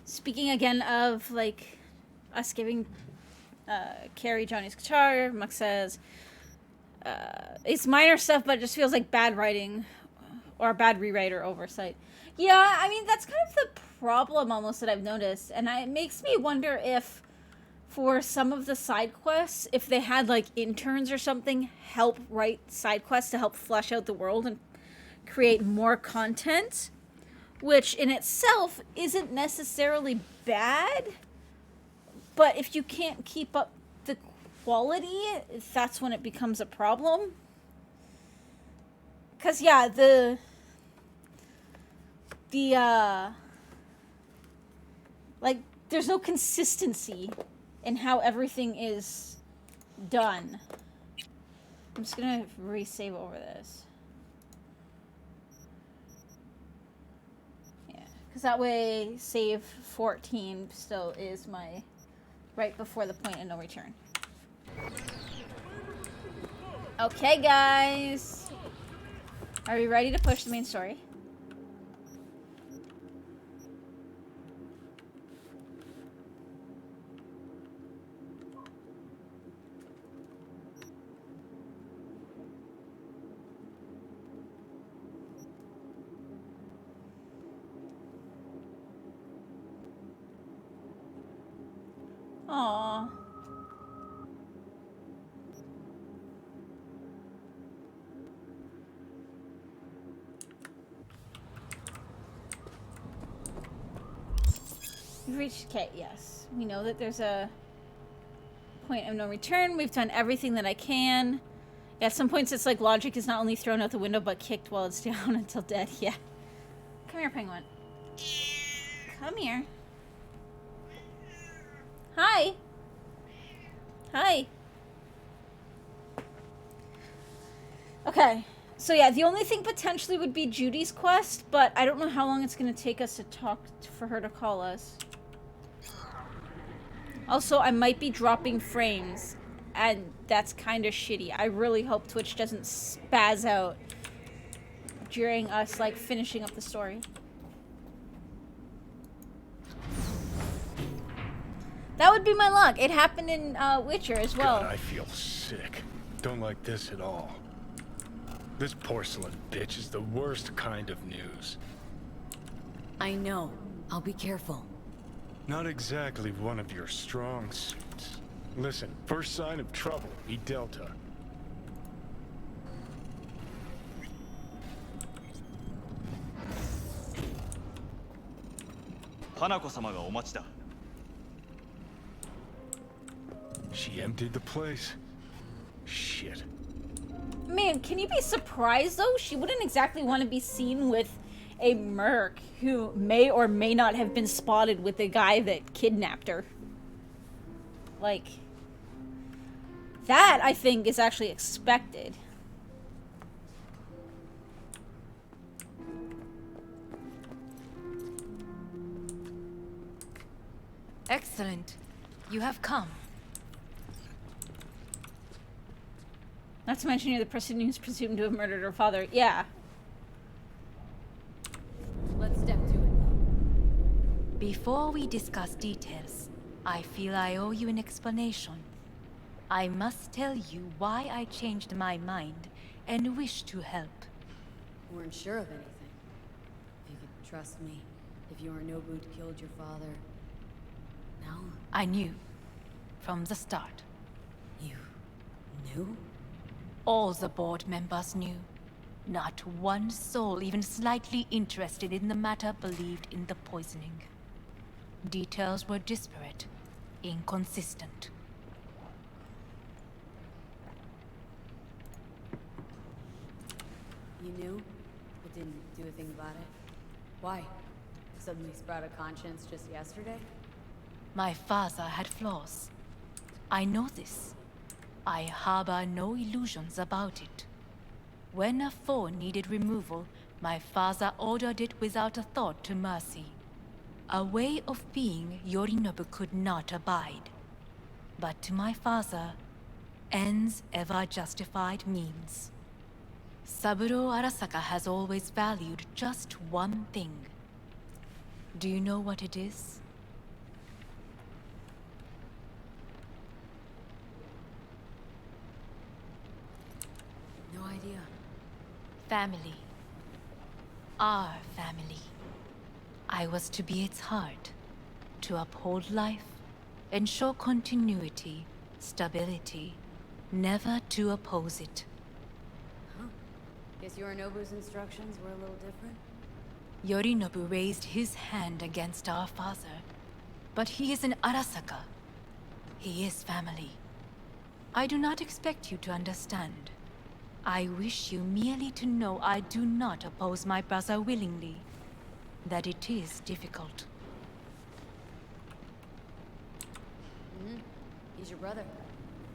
Speaking again of, like, us giving Carrie Johnny's guitar, Muck says, it's minor stuff, but it just feels like bad writing or bad rewrite or oversight. Yeah, I mean, that's kind of the problem almost that I've noticed. And it makes me wonder if, for some of the side quests, if they had, like, interns or something help write side quests to help flesh out the world and create more content, which in itself isn't necessarily bad, but if you can't keep up the quality, that's when it becomes a problem. Because, yeah, like, there's no consistency in how everything is done. I'm just gonna resave over this. Yeah, because that way save 14 still is my right before the point of no return. Okay, guys. Are we ready to push the main story? Aww. We've reached, okay, yes. We know that there's a point of no return. We've done everything that I can. Yeah, at some points it's like logic is not only thrown out the window, but kicked while it's down until dead. Yeah. Come here, penguin. Come here. Hi. Hi. Okay. So yeah, the only thing potentially would be Judy's quest, but I don't know how long it's going to take us to talk for her to call us. Also, I might be dropping frames, and that's kind of shitty. I really hope Twitch doesn't spaz out during us, like, finishing up the story. That would be my luck. It happened in Witcher as well. God, I feel sick. Don't like this at all. This porcelain bitch is the worst kind of news. I know. I'll be careful. Not exactly one of your strong suits. Listen, first sign of trouble, E Delta. She emptied the place. Shit. Man, can you be surprised though? She wouldn't exactly want to be seen with a merc who may or may not have been spotted with the guy that kidnapped her. Like, that I think is actually expected. Excellent. You have come. Not to mention you're the person who's presumed to have murdered her father. Yeah. Let's step to it. Before we discuss details, I feel I owe you an explanation. I must tell you why I changed my mind and wish to help. Weren't sure of anything. If you could trust me, if Yorinobu killed your father. No? I knew. From the start. You knew? All the board members knew. Not one soul even slightly interested in the matter believed in the poisoning. Details were disparate, inconsistent. You knew, but didn't do a thing about it? Why? Suddenly sprout a conscience just yesterday? My father had flaws. I know this. I harbor no illusions about it. When a foe needed removal, my father ordered it without a thought to mercy. A way of being Yorinobu could not abide. But to my father, ends ever justified means. Saburo Arasaka has always valued just one thing. Do you know what it is? No idea. Family. Our family. I was to be its heart, to uphold life, ensure continuity, stability, never to oppose it. Huh. Guess Yorinobu's instructions were a little different? Yorinobu raised his hand against our father, but he is an Arasaka. He is family. I do not expect you to understand. I wish you merely to know I do not oppose my brother willingly. That it is difficult. He's your brother.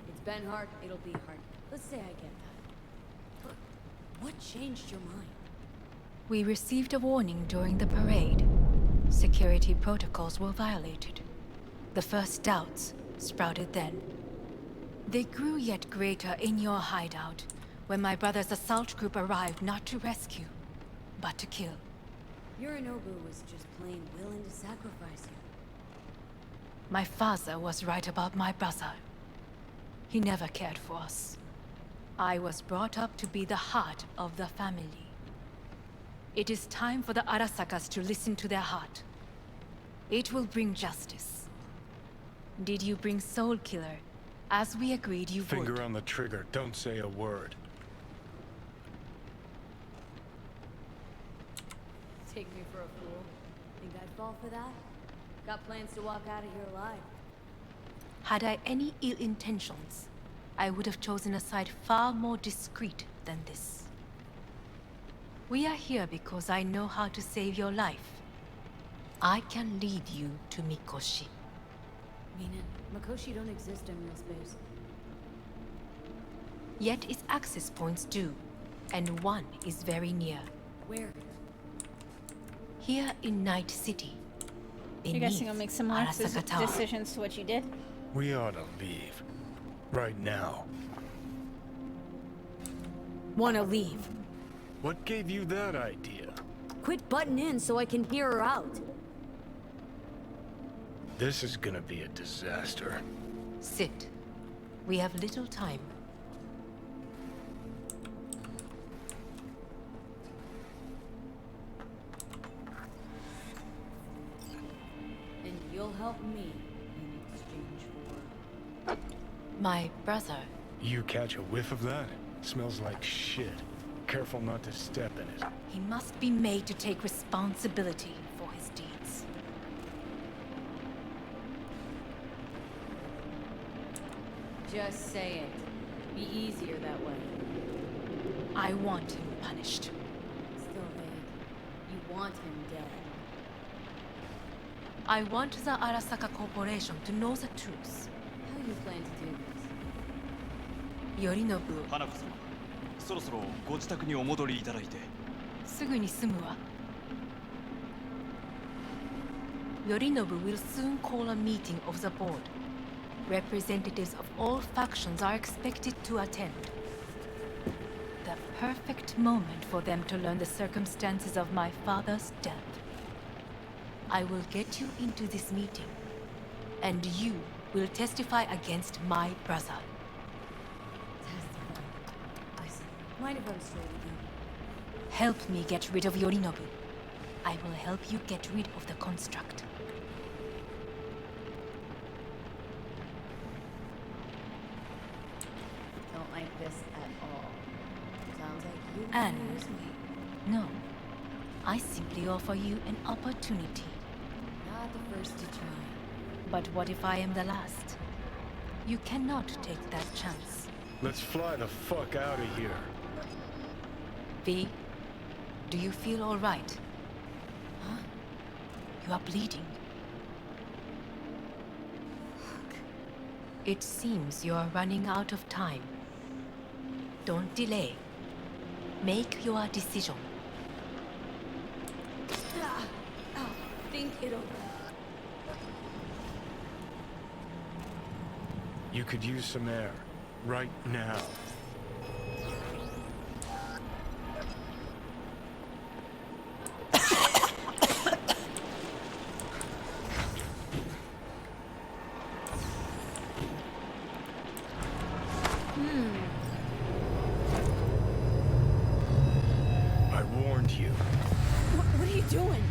It's been hard, it'll be hard. Let's say I get that. But what changed your mind? We received a warning during the parade. Security protocols were violated. The first doubts sprouted then. They grew yet greater in your hideout, when my brother's assault group arrived not to rescue, but to kill. Yorinobu was just plain willing to sacrifice you. My father was right about my brother. He never cared for us. I was brought up to be the heart of the family. It is time for the Arasakas to listen to their heart. It will bring justice. Did you bring Soul Killer, as we agreed you would? Finger on the trigger. Don't say a word. Take me for a fool. Think I'd fall for that? Got plans to walk out of here alive. Had I any ill intentions, I would have chosen a side far more discreet than this. We are here because I know how to save your life. I can lead you to Mikoshi. Meaning, Mikoshi don't exist in real space. Yet its access points do, and one is very near. Where? Here in Night City. You guys think I'll make similar Arasaka Tower. decisions to what you did? We ought to leave. Right now. Wanna leave. What gave you that idea? Quit butting in so I can hear her out. This is gonna be a disaster. Sit. We have little time. And you'll help me in exchange for... My brother. You catch a whiff of that? Smells like shit. Careful not to step in it. He must be made to take responsibility for his deeds. Just say it. Be easier that way. I want him punished. Still vague. You want him dead. I want the Arasaka Corporation to know the truth. How you plan to do this? Yorinobu, 花子様、そろそろご自宅にお戻りいただいて。すぐに済むわ。Yorinobu will soon call a meeting of the board. Representatives of all factions are expected to attend. The perfect moment for them to learn the circumstances of my father's death. I will get you into this meeting, and you will testify against my brother. Testify. I see. Mind if I'm straight with you? Help me get rid of Yorinobu. I will help you get rid of the construct. Don't like this at all. Sounds like you And- can use me. No. I simply offer you an opportunity. Not the first to try. But what if I am the last? You cannot take that chance. Let's fly the fuck out of here. V, do you feel all right? Huh? You are bleeding. It seems you are running out of time. Don't delay. Make your decision. Think it over. You could use some air. Right now. warned you. What are you doing?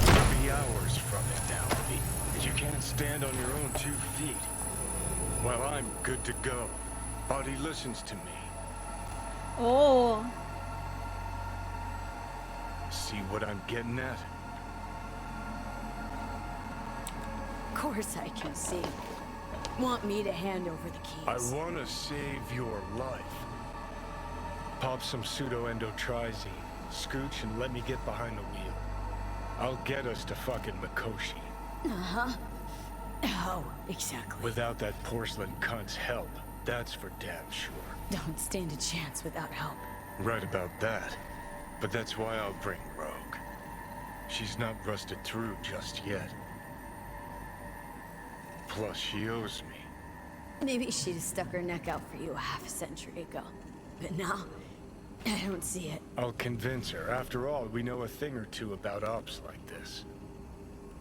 You'll be hours from it now, V. Because you can't stand on your own 2 feet. Well, I'm good to go. Body listens to me. Oh. See what I'm getting at? Of course I can see. Want me to hand over the keys? I want to save your life. Pop some pseudo-endotrizine, scooch, and let me get behind the wheel. I'll get us to fucking Mikoshi. Uh-huh. How exactly? Without that porcelain cunt's help, that's for damn sure. Don't stand a chance without help. Right about that. But that's why I'll bring Rogue. She's not rusted through just yet. Plus, she owes me. Maybe she'd have stuck her neck out for you a half a century ago. But now, I don't see it. I'll convince her. After all, we know a thing or two about ops like this.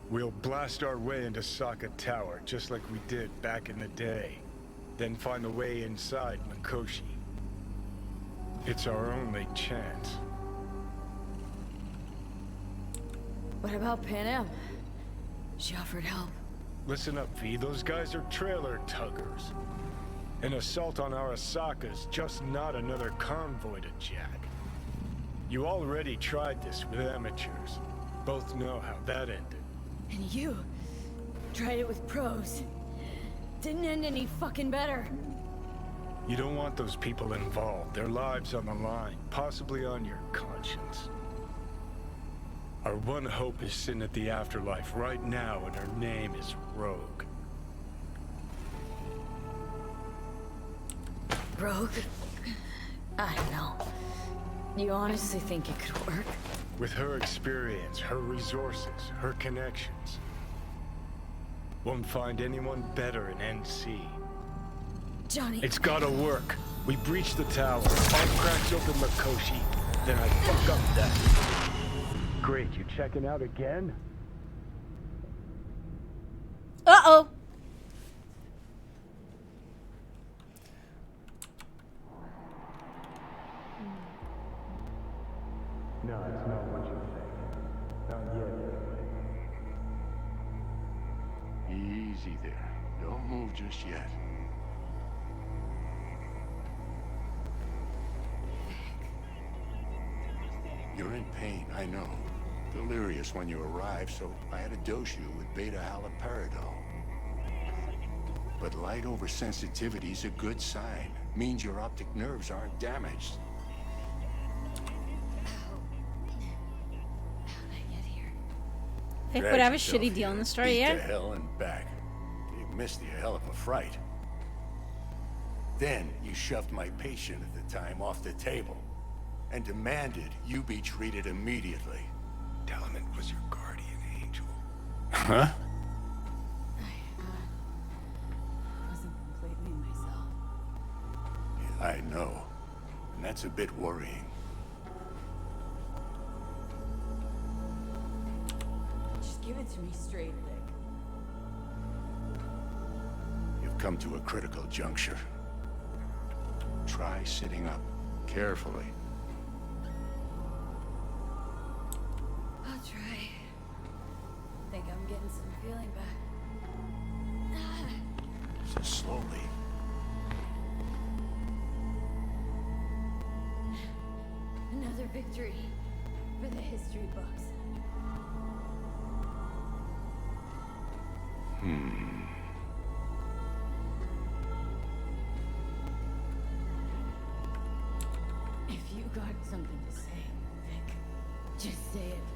We'll blast our way into Sokka Tower, just like we did back in the day. Then find a way inside Mikoshi. It's our only chance. What about Pan Am? She offered help. Listen up, V. Those guys are trailer tuggers. An assault on Arasaka's just not another convoy to jack. You already tried this with amateurs. Both know how that ended. And you tried it with pros. Didn't end any fucking better. You don't want those people involved. Their lives on the line, possibly on your conscience. Our one hope is sitting at the afterlife right now, and her name is Rogue. Rogue? I don't know. You honestly think it could work? With her experience, her resources, her connections. Won't find anyone better in NC. Johnny... It's gotta work. We breach the tower, all cracks open Mikoshi, then I fuck up that. Great, you checking out again? Uh-oh. No, it's not what you think. Not yet. Easy there. Don't move just yet. You're in pain, I know. Delirious when you arrived, so I had to dose you with beta-haloperidol. But light oversensitivity's a good sign. Means your optic nerves aren't damaged. How'd I get here? Vic Drag would have a yourself shitty deal here, in the story, beat yeah? to hell and back. You missed a hell of a fright. Then you shoved my patient at the time off the table and demanded you be treated immediately. Tell him it was your guardian angel. Huh? I wasn't completely myself. Yeah, I know. And that's a bit worrying. Just give it to me straight, Vic. You've come to a critical juncture. Try sitting up, carefully. I'll try. Think I'm getting some feeling back. So slowly. Another victory for the history books. If you got something to say, Vic, just say it.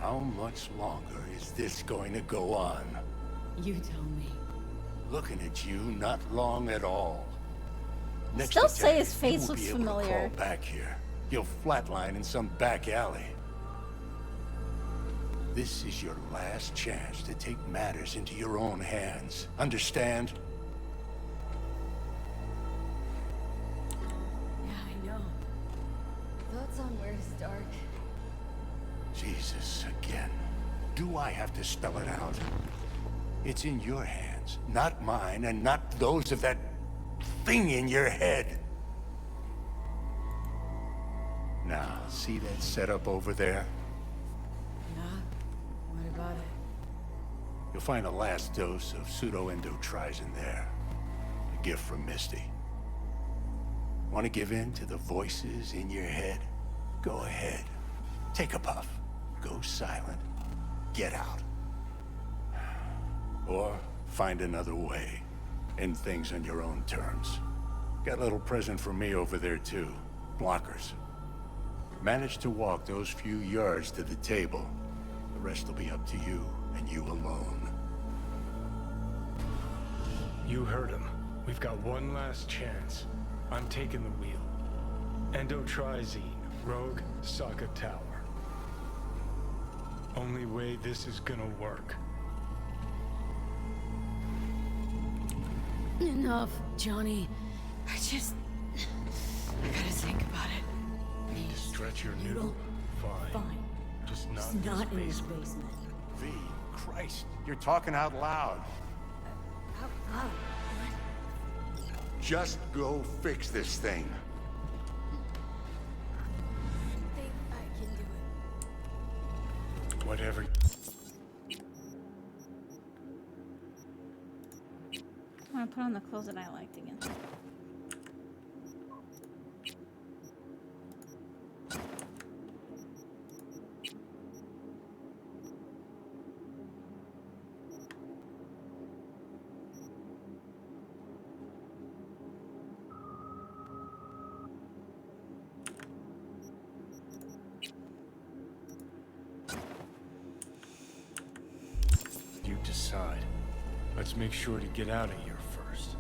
How much longer is this going to go on? You tell me. Looking at you, not long at all. Next Still say attack, his face you won't looks be able to familiar. crawl back here. You'll flatline in some back alley. This is your last chance to take matters into your own hands. Understand? Yeah, I know. Thoughts on where to start? Jesus, again. Do I have to spell it out? It's in your hands. illusions. Not mine, and not those of that thing in your head. Now, see that setup over there? Yeah? What about it? You'll find a last dose of pseudo-endotrizin there. A gift from Misty. Want to give in to the voices in your head? Go ahead. Take a puff. Go silent. Get out. Or find another way. End things on your own terms. Got a little present for me over there too. Blockers. Manage to walk those few yards to the table. The rest will be up to you, and you alone. You heard him. We've got one last chance. I'm taking the wheel. Endotrizine, Rogue, Sokka Tower. Only way this is gonna work. Enough, Johnny. I gotta think about it. Need to stretch your noodle? Fine. Fine. Just not It's in not this in this basement. basement. V, Christ, you're talking out loud. Out loud. Just go fix this thing. I think I can do it. Whatever. I'm gonna put on the clothes that I liked again. You decide. Let's make sure to get out of here first.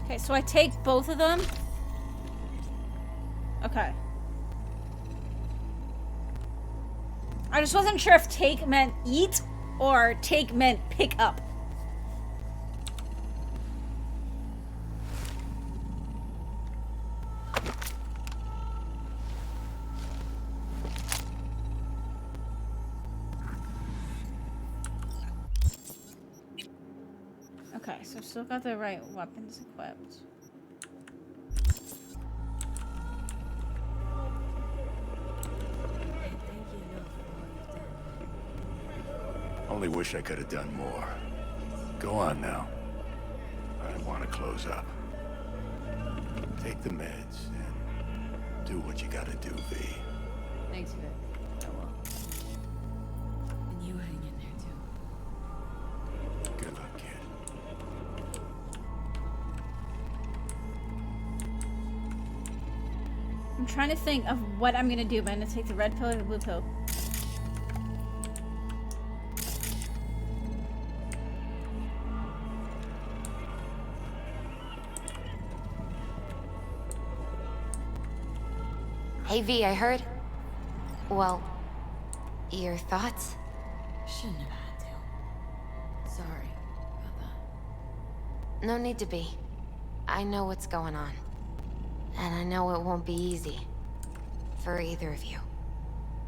Okay, so I take both of them. Okay. I just wasn't sure if take meant eat or take meant pick up. Okay, so still got the right weapons equipped. Thank you enough for all you've done. Only wish I could have done more. Go on now. I want to close up. Take the meds and do what you gotta do, V. Thanks, Vic. I will. And you hang in there, too. Good luck, kid. I'm trying to think of what I'm gonna do. Am I gonna take the red pill or the blue pill? Hey V, I heard. Well, your thoughts? Shouldn't have had to. Sorry about that. No need to be. I know what's going on. And I know it won't be easy. For either of you.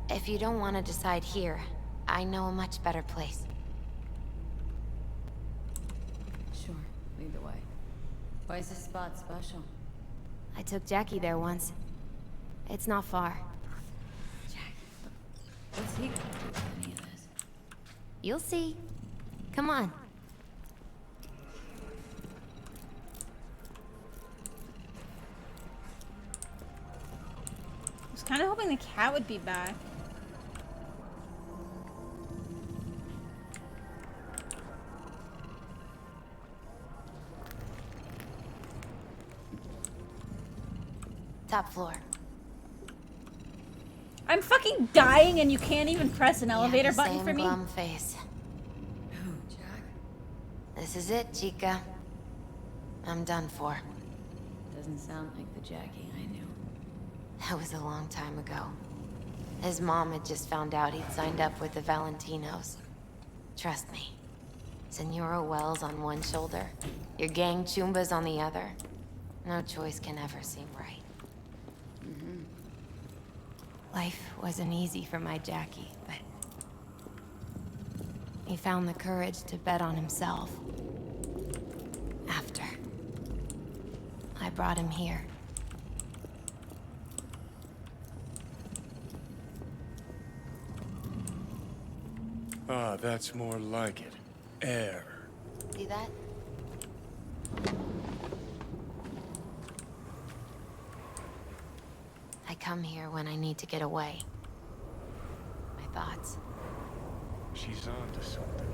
If you don't want to decide here, I know a much better place. Sure, lead the way. Why is this spot special? I took Jackie there once. It's not far. What's he gonna do with any of this? You'll see. Come on. I was kind of hoping the cat would be back. top floor. I'm fucking dying and you can't even press an You have elevator the button same for me? glum face. Who, Jack? This is it, Chica. I'm done for. Doesn't sound like the Jackie I knew. That was a long time ago. His mom had just found out he'd signed up with the Valentinos. Trust me. Senora Wells on one shoulder, your gang Chumbas on the other. No choice can ever seem right. Life wasn't easy for my Jackie, but he found the courage to bet on himself. After I brought him here. Ah, that's more like it. Air. See that? I come here when I need to get away. My thoughts. She's onto something.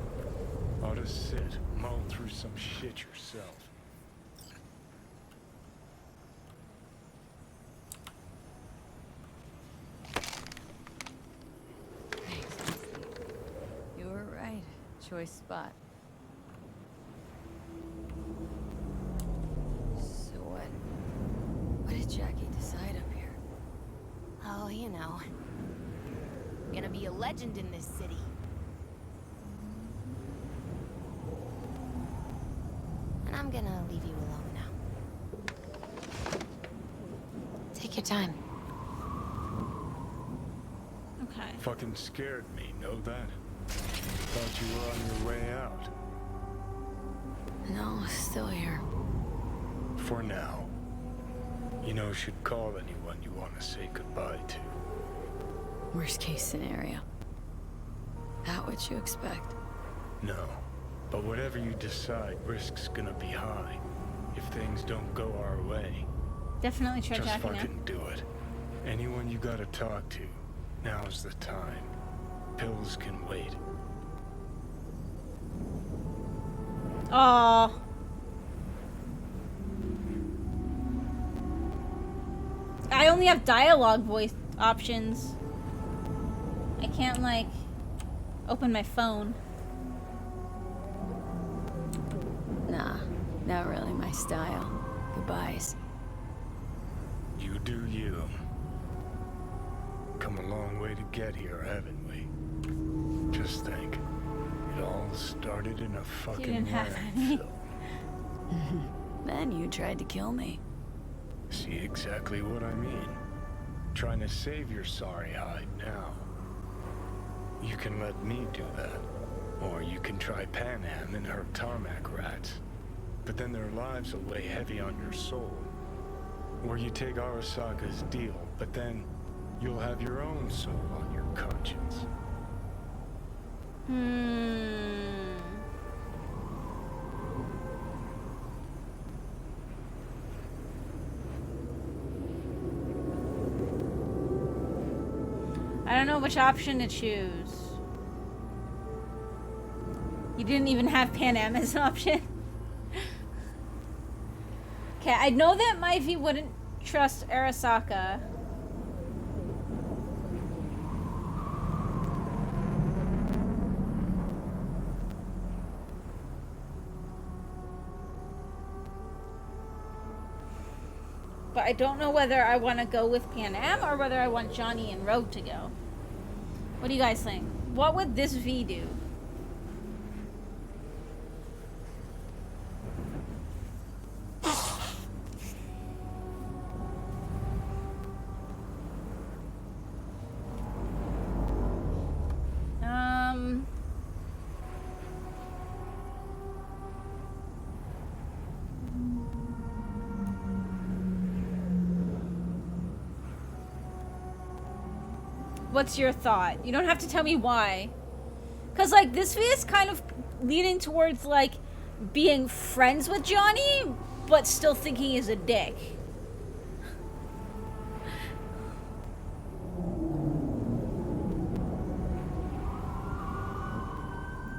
Ought to sit, mull through some shit yourself. You were right. Choice spot. So what did Jackie decide up here? Oh, you know. Gonna be a legend in this city. And I'm gonna leave you alone now. Take your time. Okay. Fucking scared me, know that? Thought you were on your way out. No, still here. For now. You know, should call anyone you want to say goodbye to. Worst case scenario. Not what you expect. No. But whatever you decide, risk's gonna be high. If things don't go our way. Definitely try Just Jackie now. fucking do it. Anyone you gotta talk to, now's the time. Pills can wait. Aww. I only have dialogue voice options. I can't, like, open my phone. Nah, not really my style. Goodbyes. You do you. Come a long way to get here, haven't we? Just think. It all started in a fucking didn't have any. landfill. Then you tried to kill me. See exactly what I mean. Trying to save your sorry hide now. You can let me do that. Or you can try Panam and her tarmac rats. But then their lives will weigh heavy on your soul. Or you take Arasaka's deal, but then you'll have your own soul on your conscience. I don't know which option to choose. You didn't even have Pan Am as an option. Okay, I know that Myvi wouldn't trust Arasaka. But I don't know whether I want to go with Pan Am or whether I want Johnny and Rogue to go. What do you guys think? What would this V do? What's your thought? You don't have to tell me why. Because, like, this V is kind of leaning towards, like, being friends with Johnny, but still thinking he's a dick.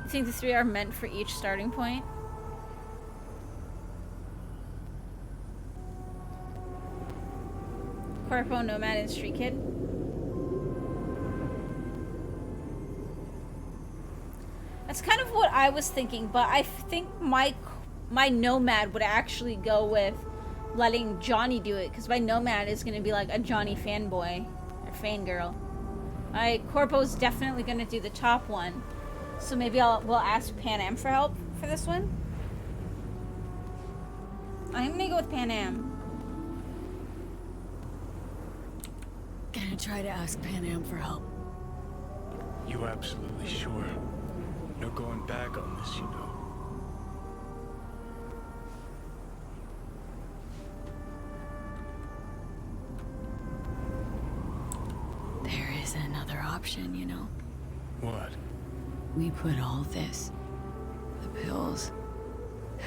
You think the three are meant for each starting point? Corpo, Nomad, and Street Kid. That's kind of what I was thinking, but I think my Nomad would actually go with letting Johnny do it, because my Nomad is going to be like a Johnny fanboy or fangirl. My Corpo's definitely going to do the top one, so maybe we'll ask Pan Am for help for this one. I'm going to go with Pan Am. Gonna try to ask Pan Am for help. You absolutely sure? No going back on this, you know. There is another option, you know. What? We put all this, the pills,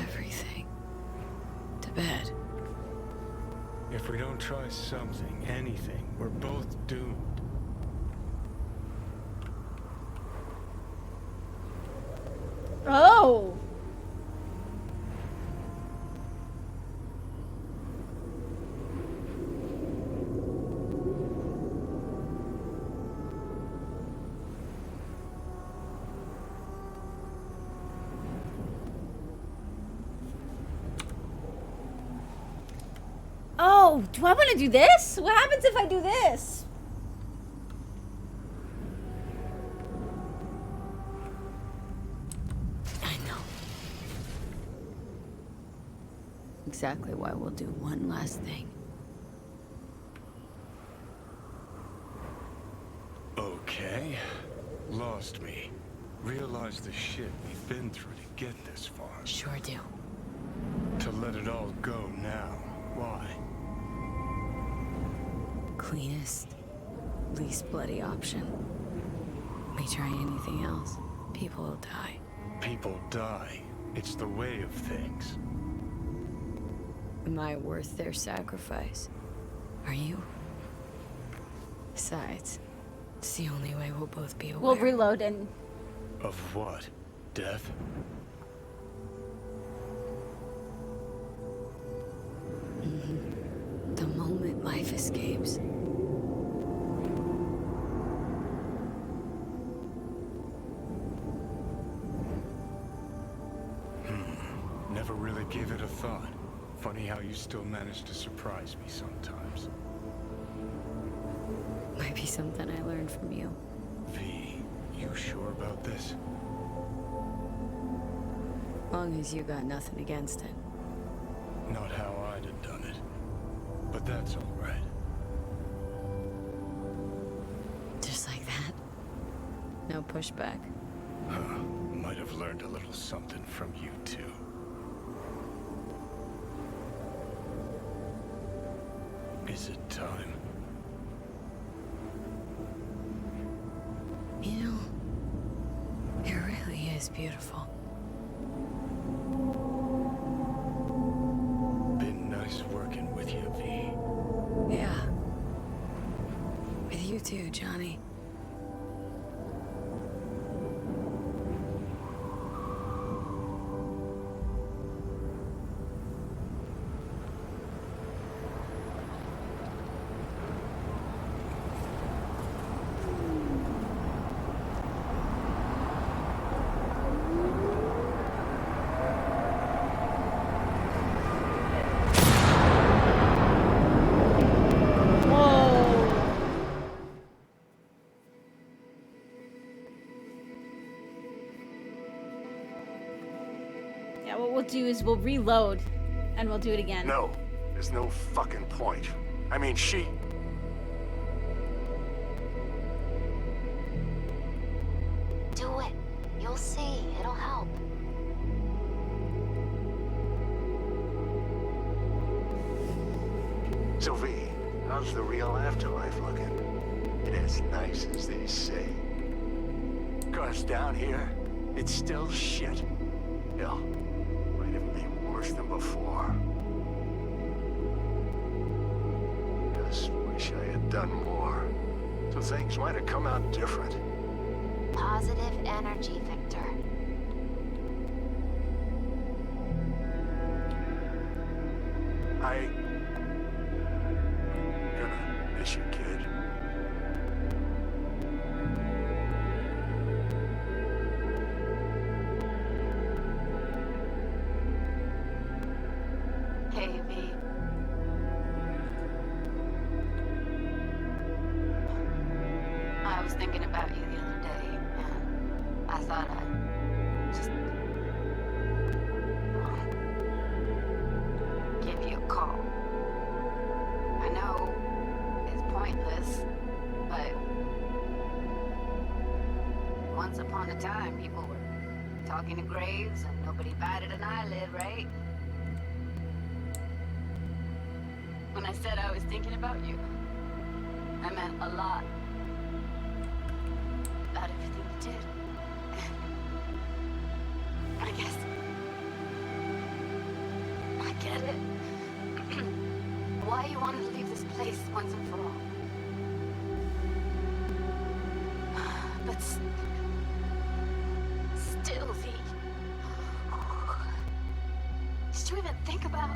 everything, to bed. If we don't try something, anything, we're both doomed. Oh! Oh, do I want to do this? What happens if I do this? I know. Exactly why we'll do one last thing. Okay. Lost me. Realized the shit we've been through to get this far. Sure do. To let it all go now. Why? Cleanest, least bloody option. We try anything else, people will die. People die. It's the way of things. Am I worth their sacrifice? Are you? Besides, it's the only way we'll both be aware. We'll reload and... Of what? Death? The moment life escapes. Never really gave it a thought. Funny how you still manage to surprise me sometimes. Might be something I learned from you. V, you sure about this? Long as you got nothing against it. Not how I'd have done it. But that's all right. Just like that. No pushback. Huh. Might have learned a little something from you too. Is it time? You know, it really is beautiful. Been nice working with you, V. Yeah. With you too, Johnny. What we'll do is we'll reload and we'll do it again. No, there's no fucking point. I mean, she... Do it. You'll see. It'll help. So V, how's the real afterlife looking? It as nice as they say. 'Cause down here, it's still shit. Hell, might even be worse than before. Just wish I had done more. So things might have come out different. Positive energy, Victor. I... gonna was thinking about you the other day, and I thought I'd just give you a call. I know it's pointless, but once upon a time, people were talking to graves and nobody batted an eyelid, right? When I said I was thinking about you, I meant a lot. About everything you did. I guess I get it. Why you wanted to leave this place once and for all. But still, V. Did you even think about,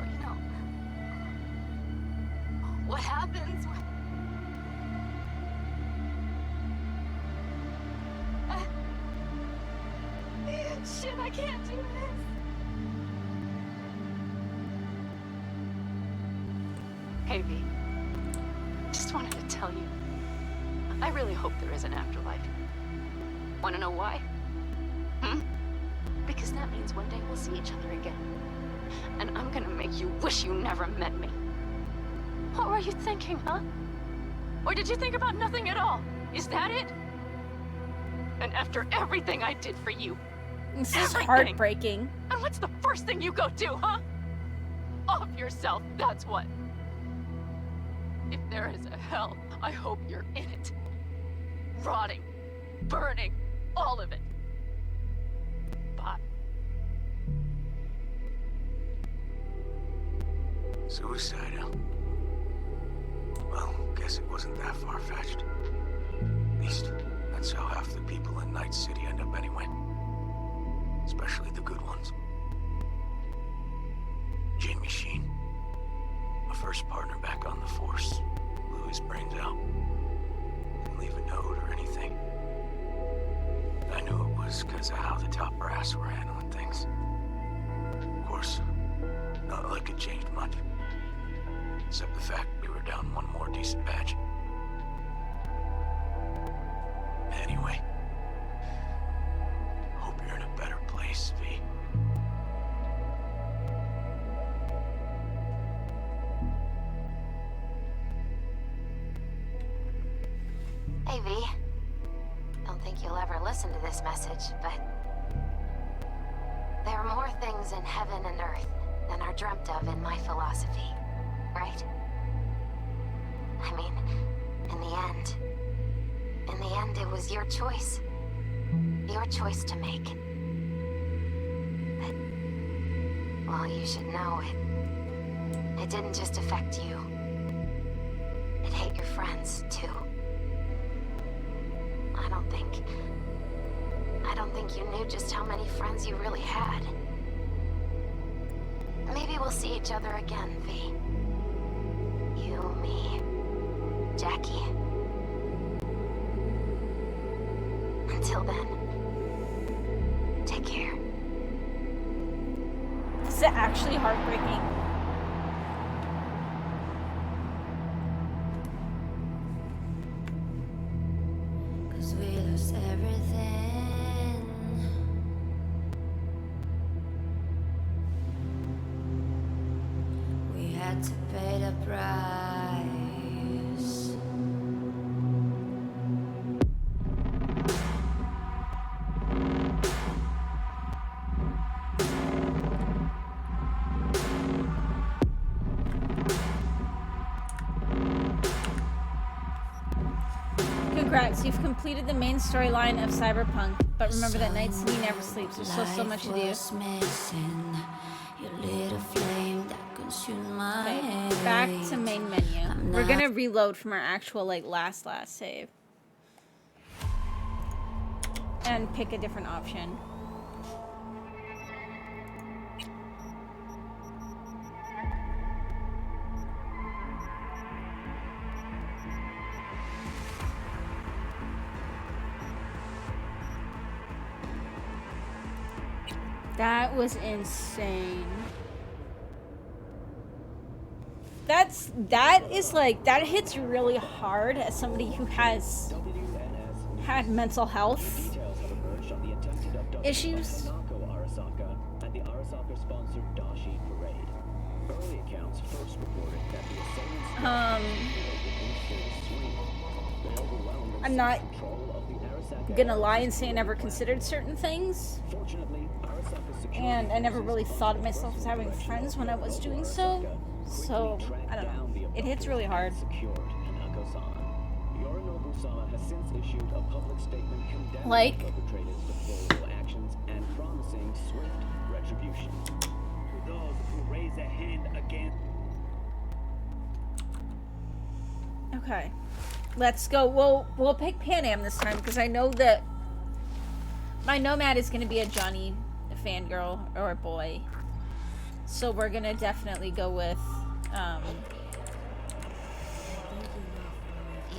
what happens when... Shit, I can't do this. Hey, V. Just wanted to tell you, I really hope there is an afterlife. Want to know why? Because that means one day we'll see each other again. And I'm gonna make you wish you never met me. What were you thinking, huh? Or did you think about nothing at all? Is that it? And after everything I did for you, This is everything. heartbreaking. And what's the first thing you go do, huh? Off yourself, that's what. If there is a hell, I hope you're in it. Rotting, burning, all of it. Bye. Suicidal. Well, guess it wasn't that far-fetched. At least, that's how half the people in Night City end up anyway. Especially the good ones. Jamie Sheen, my first partner back on the force, blew his brains out. Didn't leave a note or anything. I knew it was because of how the top brass were handling things. Of course, not like it changed much. Except the fact we were down one more decent batch. Anyway, hope you're in a better place, V. Hey, V. Don't think you'll ever listen to this message, but there are more things in heaven and earth than are dreamt of in my philosophy, right? I mean, in the end, it was your choice. Your choice to make. But, well, you should know it didn't just affect you. It hit your friends, too. I don't think you knew just how many friends you really had. Maybe we'll see each other again, V. You, me, Jackie. Until then, take care. This is actually heartbreaking. Cause we lost everything. We had to pay the price. Congrats, you've completed the main storyline of Cyberpunk, but remember that Night City never sleeps. There's still so much to do. Missing your little flame that consumed my Okay, back to main menu. We're gonna reload from our actual last save. And pick a different option. That was insane. That hits really hard as somebody who has had mental health Details have emerged on the attempted abduction issues. of Hanako Arasaka at the Arasaka-sponsored Dashi parade. Early accounts first reported that the assailants in full swing. They overwhelmed and I'm not seized control of the Arasaka gonna lie and Air say I never Plant. considered certain things, Fortunately, Arasaka security and I never forces really thought of under myself as personal having direction friends of when I was Yorinobu doing so. Arasaka, So quickly tracked I don't down the know. It hits abductors really hard. and secured Hanako-san. Yorinobu-sama has since issued a public statement condemning Like? the perpetrators' deplorable actions and promising swift retribution. To those who raise a hand against Okay, let's go. We'll pick Pan Am this time because I know that my Nomad is gonna be a Johnny fangirl or a boy, so we're gonna definitely go with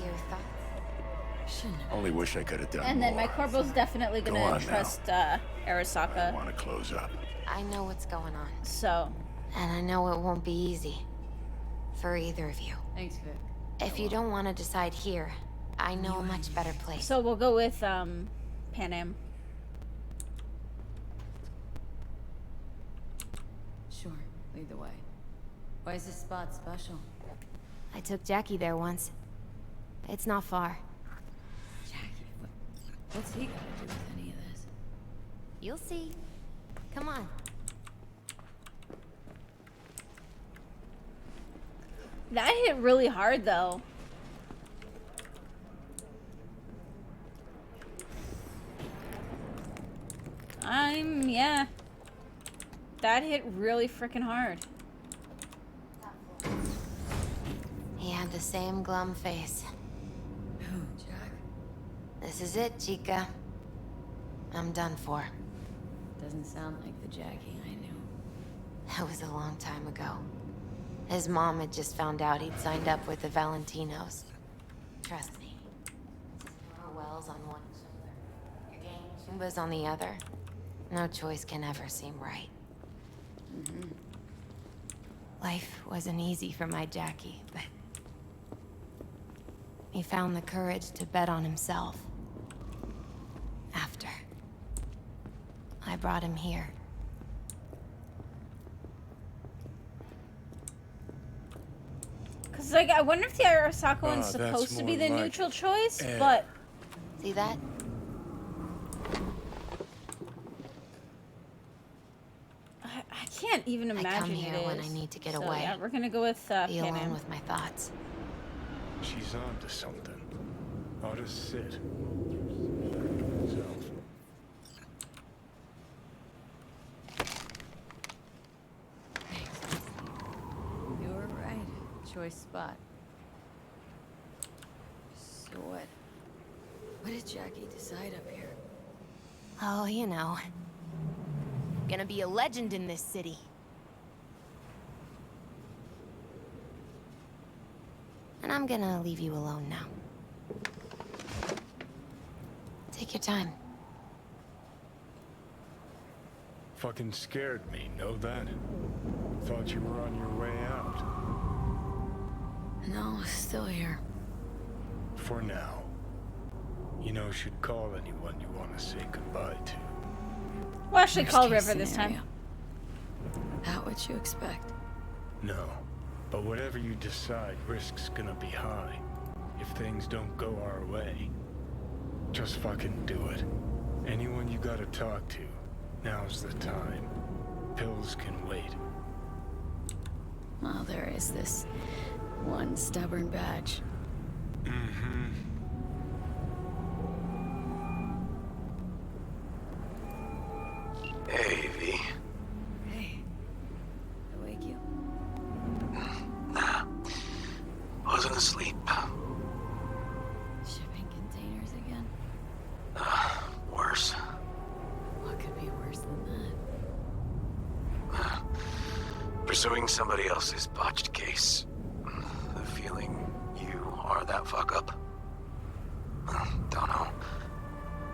Your thoughts? Only wish I could have done and then my more. Corporal's definitely Go gonna on now. trust I Arasaka. want to close up. I know what's going on. So And I know it won't be easy. For either of you. Thanks, Vic. If you don't want to decide here, I know a much better place. so we'll go with Pan Am. Sure, lead the way. Why is this spot special? I took Jackie there once. It's not far. Jackie, what's he got to do with any of this? You'll see. Come on. That hit really hard though. Yeah. That hit really freaking hard. He had the same glum face. Who, Jack? This is it, Chica. I'm done for. Doesn't sound like the Jackie I knew. That was a long time ago. His mom had just found out he'd signed up with the Valentinos. Trust me. Wells on one shoulder. Your gang Shumba's on the other. No choice can ever seem right. Life wasn't easy for my Jackie, but he found the courage to bet on himself. After I brought him here. Cause like I wonder if the Arasaka one's that's supposed to be more the like neutral choice, it. but See that? I can't even I imagine come here it when is. I need to get So, away. Yeah, we're gonna go with Be Pan alone Am. with my thoughts. She's on to something. Ought to sit. Self. You were right. Choice spot. So what did Jackie decide up here? Oh, you know. Gonna be a legend in this city. And I'm gonna leave you alone now. Take your time. Fucking scared me, know that? Thought you were on your way out. No, still here. For now. You know, should call anyone you want to say goodbye to. We'll actually call Worst-case River this time. scenario. Not what you expect. No. But whatever you decide, risk's gonna be high. If things don't go our way. Just fucking do it. Anyone you gotta talk to, now's the time. Pills can wait. Well, there is this one stubborn batch. Mm-hmm. Hey, V. Hey, I wake you? Nah. Wasn't asleep. Shipping containers again? Worse. What could be worse than that? Pursuing somebody else's botched case. The feeling you are that fuck up. Don't know.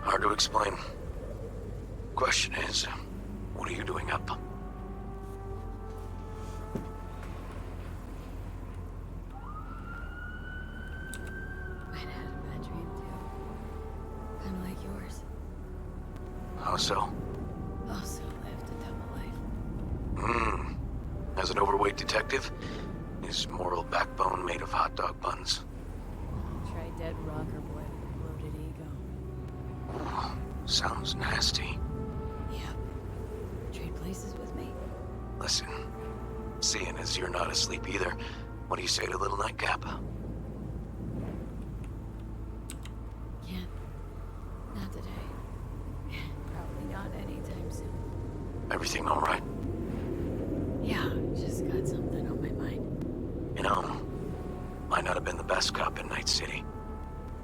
Hard to explain. Question is, what are you doing up? Might have had a bad dream too. yours. How so? Also lived a double life. As an overweight detective, his moral backbone made of hot dog buns. Try dead rocker boy with a bloated ego. Oh, sounds nasty. Yep. Trade places with me. Listen, seeing as you're not asleep either, what do you say to little nightcap? Can't. Not today. Probably not anytime soon. Everything all right? Yeah, just got something on my mind. You know, might not have been the best cop in Night City,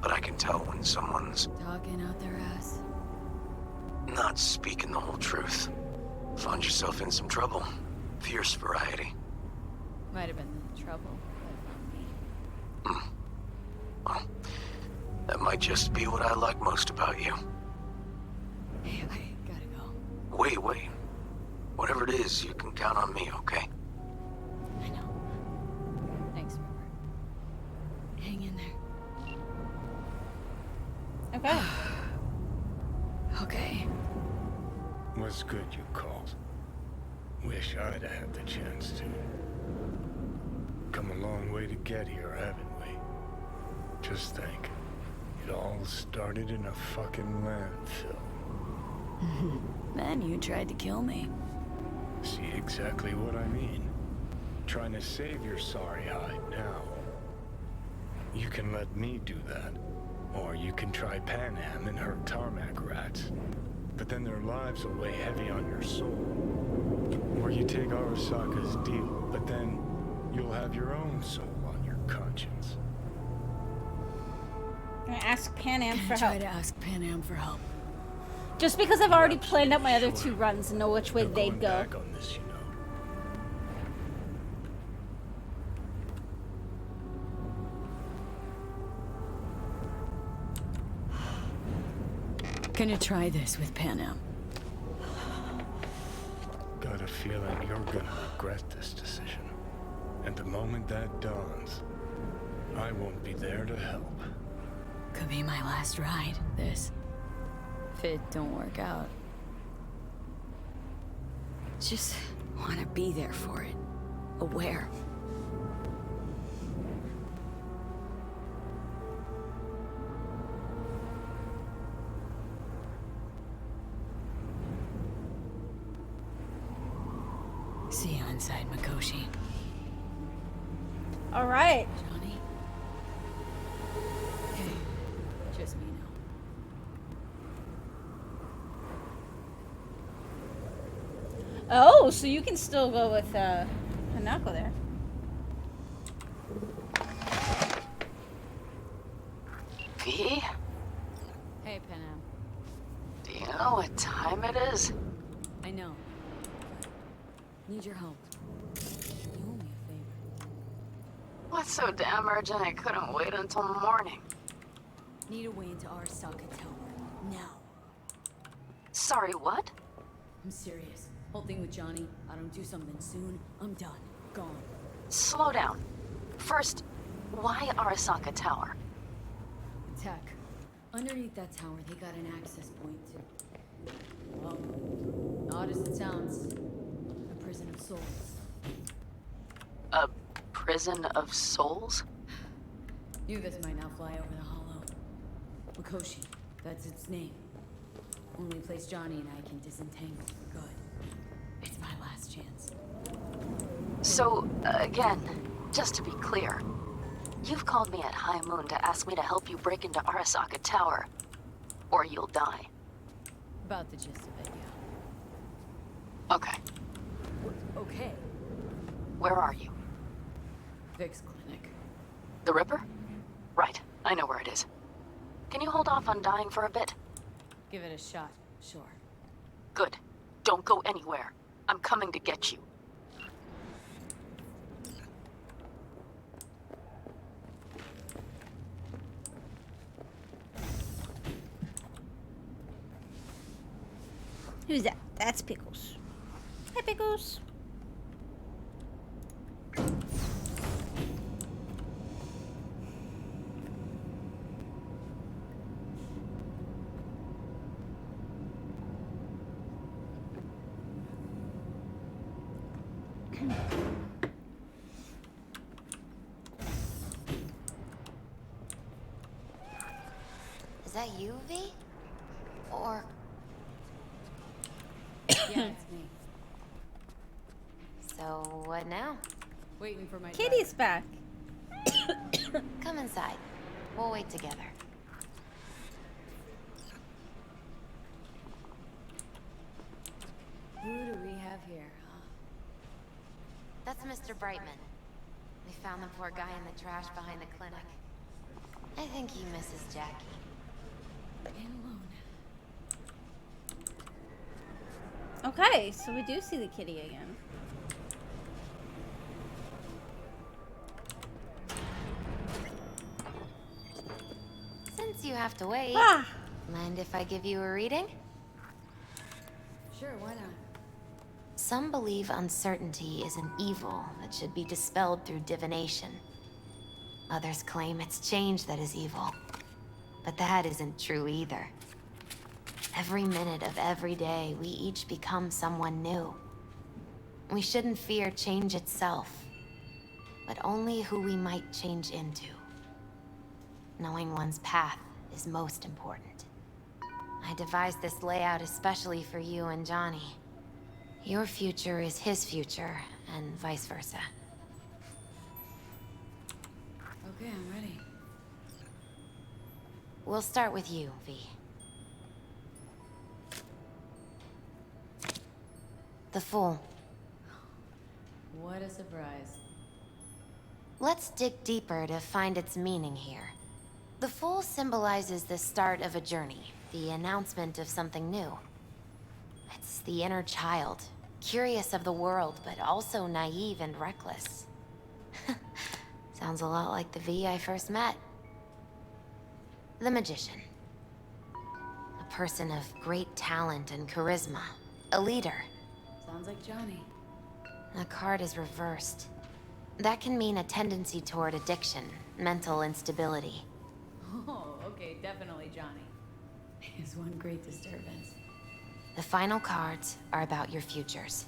but I can tell when someone's Talking out their ass. not speaking the whole truth. Find yourself in some trouble. Fierce variety. Might have been the trouble, but not me. Well, that might just be what I like most about you. Hey, I gotta go. Wait. Whatever it is, you can count on me, okay? I know. Thanks, Robert. Hang in there. Okay. Okay. Was good you called. Wish I'd have had the chance to. Come a long way to get here, haven't we? Just think. It all started in a fucking landfill. Then you tried to kill me. See exactly what I mean? Trying to save your sorry hide now. You can let me do that. Or you can try Pan Am and her tarmac rats. But then their lives will weigh heavy on your soul. Or you take Arasaka's deal, but then you'll have your own soul on your conscience. I'm gonna ask Pan Am for Try help. to ask Pan Am for help. Just because I've already planned out my other two runs and know which way No they'd going go. back on this, you know. Gonna try this with Pan Am. Got a feeling you're gonna regret this decision. And the moment that dawns, I won't be there to help. Could be my last ride, this. If it don't work out. Just want to be there for it. Aware. See you inside, Mikoshi. All right. Johnny? Hey, just me now. Oh, so you can still go with Hanako there. V? Hey, Pan Am. Do you know what time it is? I know. Need your help. You owe me a favor. What's so damn urgent I couldn't wait until morning? Need a way into Arasaka Tower. Now. Sorry, what? I'm serious. Whole thing with Johnny, I don't do something soon, I'm done. Gone. Slow down. First, why Arasaka Tower? Tech. Underneath that tower, they got an access point to... well, odd as it sounds, a prison of souls. A prison of souls? Yuvas might now fly over the hollow. Mikoshi, that's its name. Only place Johnny and I can disentangle for good. It's my last chance. So, again, just to be clear, you've called me at high moon to ask me to help you break into Arasaka Tower, or you'll die. About the gist of it, yeah. Okay, Okay. where are you? Vic's clinic. The Ripper? Right, I know where it is. Can you hold off on dying for a bit? Give it a shot, sure. Good. Don't go anywhere. I'm coming to get you. Who's that? That's Pickles. Hi, Pickles. Is that you, V? Or... Yeah, it's me. So, what now? Waiting for my Kitty's back. Come inside. We'll wait together. Who do we have here, huh? That's Mr. Brightman. We found the poor guy in the trash behind the clinic. I think he misses Jackie. And alone. Okay, so we do see the kitty again. Since you have to wait, Ah! mind if I give you a reading? Sure, why not? Some believe uncertainty is an evil that should be dispelled through divination. Others claim it's change that is evil. But that isn't true either. Every minute of every day, we each become someone new. We shouldn't fear change itself, but only who we might change into. Knowing one's path is most important. I devised this layout especially for you and Johnny. Your future is his future, and vice versa. Okay, I'm ready. We'll start with you, V. The Fool. What a surprise. Let's dig deeper to find its meaning here. The Fool symbolizes the start of a journey, the announcement of something new. It's the inner child, curious of the world, but also naive and reckless. Sounds a lot like the V I first met. The Magician. A person of great talent and charisma. A leader. Sounds like Johnny. The card is reversed. That can mean a tendency toward addiction, mental instability. Oh, okay, definitely Johnny. Is one great disturbance. The final cards are about your futures.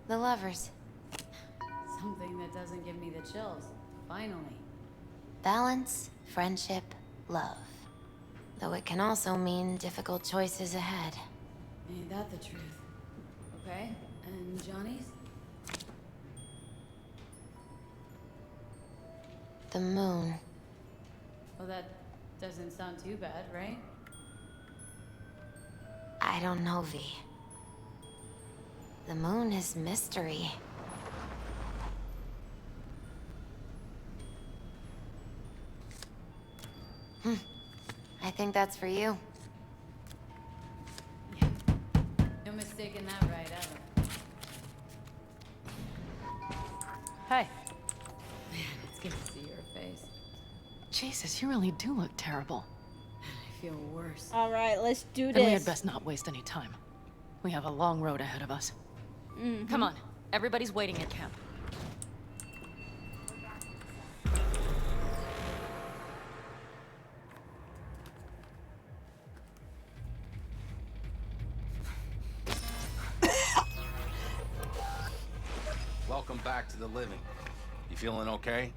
The Lovers. Something that doesn't give me the chills. Finally. Balance, friendship, love. Though it can also mean difficult choices ahead. Ain't that the truth? Okay, and Johnny's? The Moon. Well, that doesn't sound too bad, right? I don't know, V. The Moon is mystery. I think that's for you. No mistaking that right, ever. Hey. Man, it's good to see your face. Jesus, you really do look terrible. I feel worse. All right, let's do And we had this. best not waste any time. We have a long road ahead of us. Come on, everybody's waiting at camp. Welcome back to the living. You feeling okay?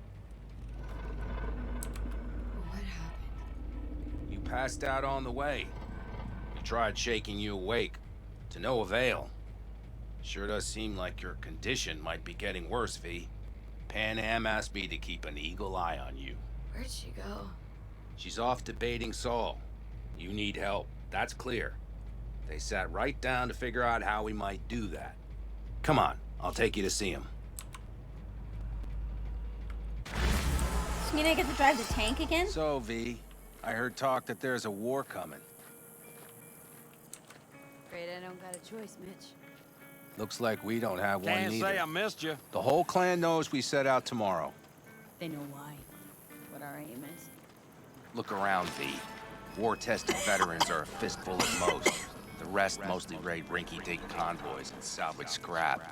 What happened? You passed out on the way. We tried shaking you awake. To no avail. Sure does seem like your condition might be getting worse, V. Pan Am asked me to keep an eagle eye on you. Where'd she go? She's off debating Saul. You need help, that's clear. They sat right down to figure out how we might do that. Come on, I'll take you to see him. Does mean I get to drive the tank again? So, V, I heard talk that there's a war coming. Afraid I don't got a choice, Mitch. Looks like we don't have one Can't either. say I missed you. The whole clan knows we set out tomorrow. They know why. What our aim is. Look around, V. War-tested veterans are a fistful at most. The rest mostly raid rinky-dink convoys and salvage scrap.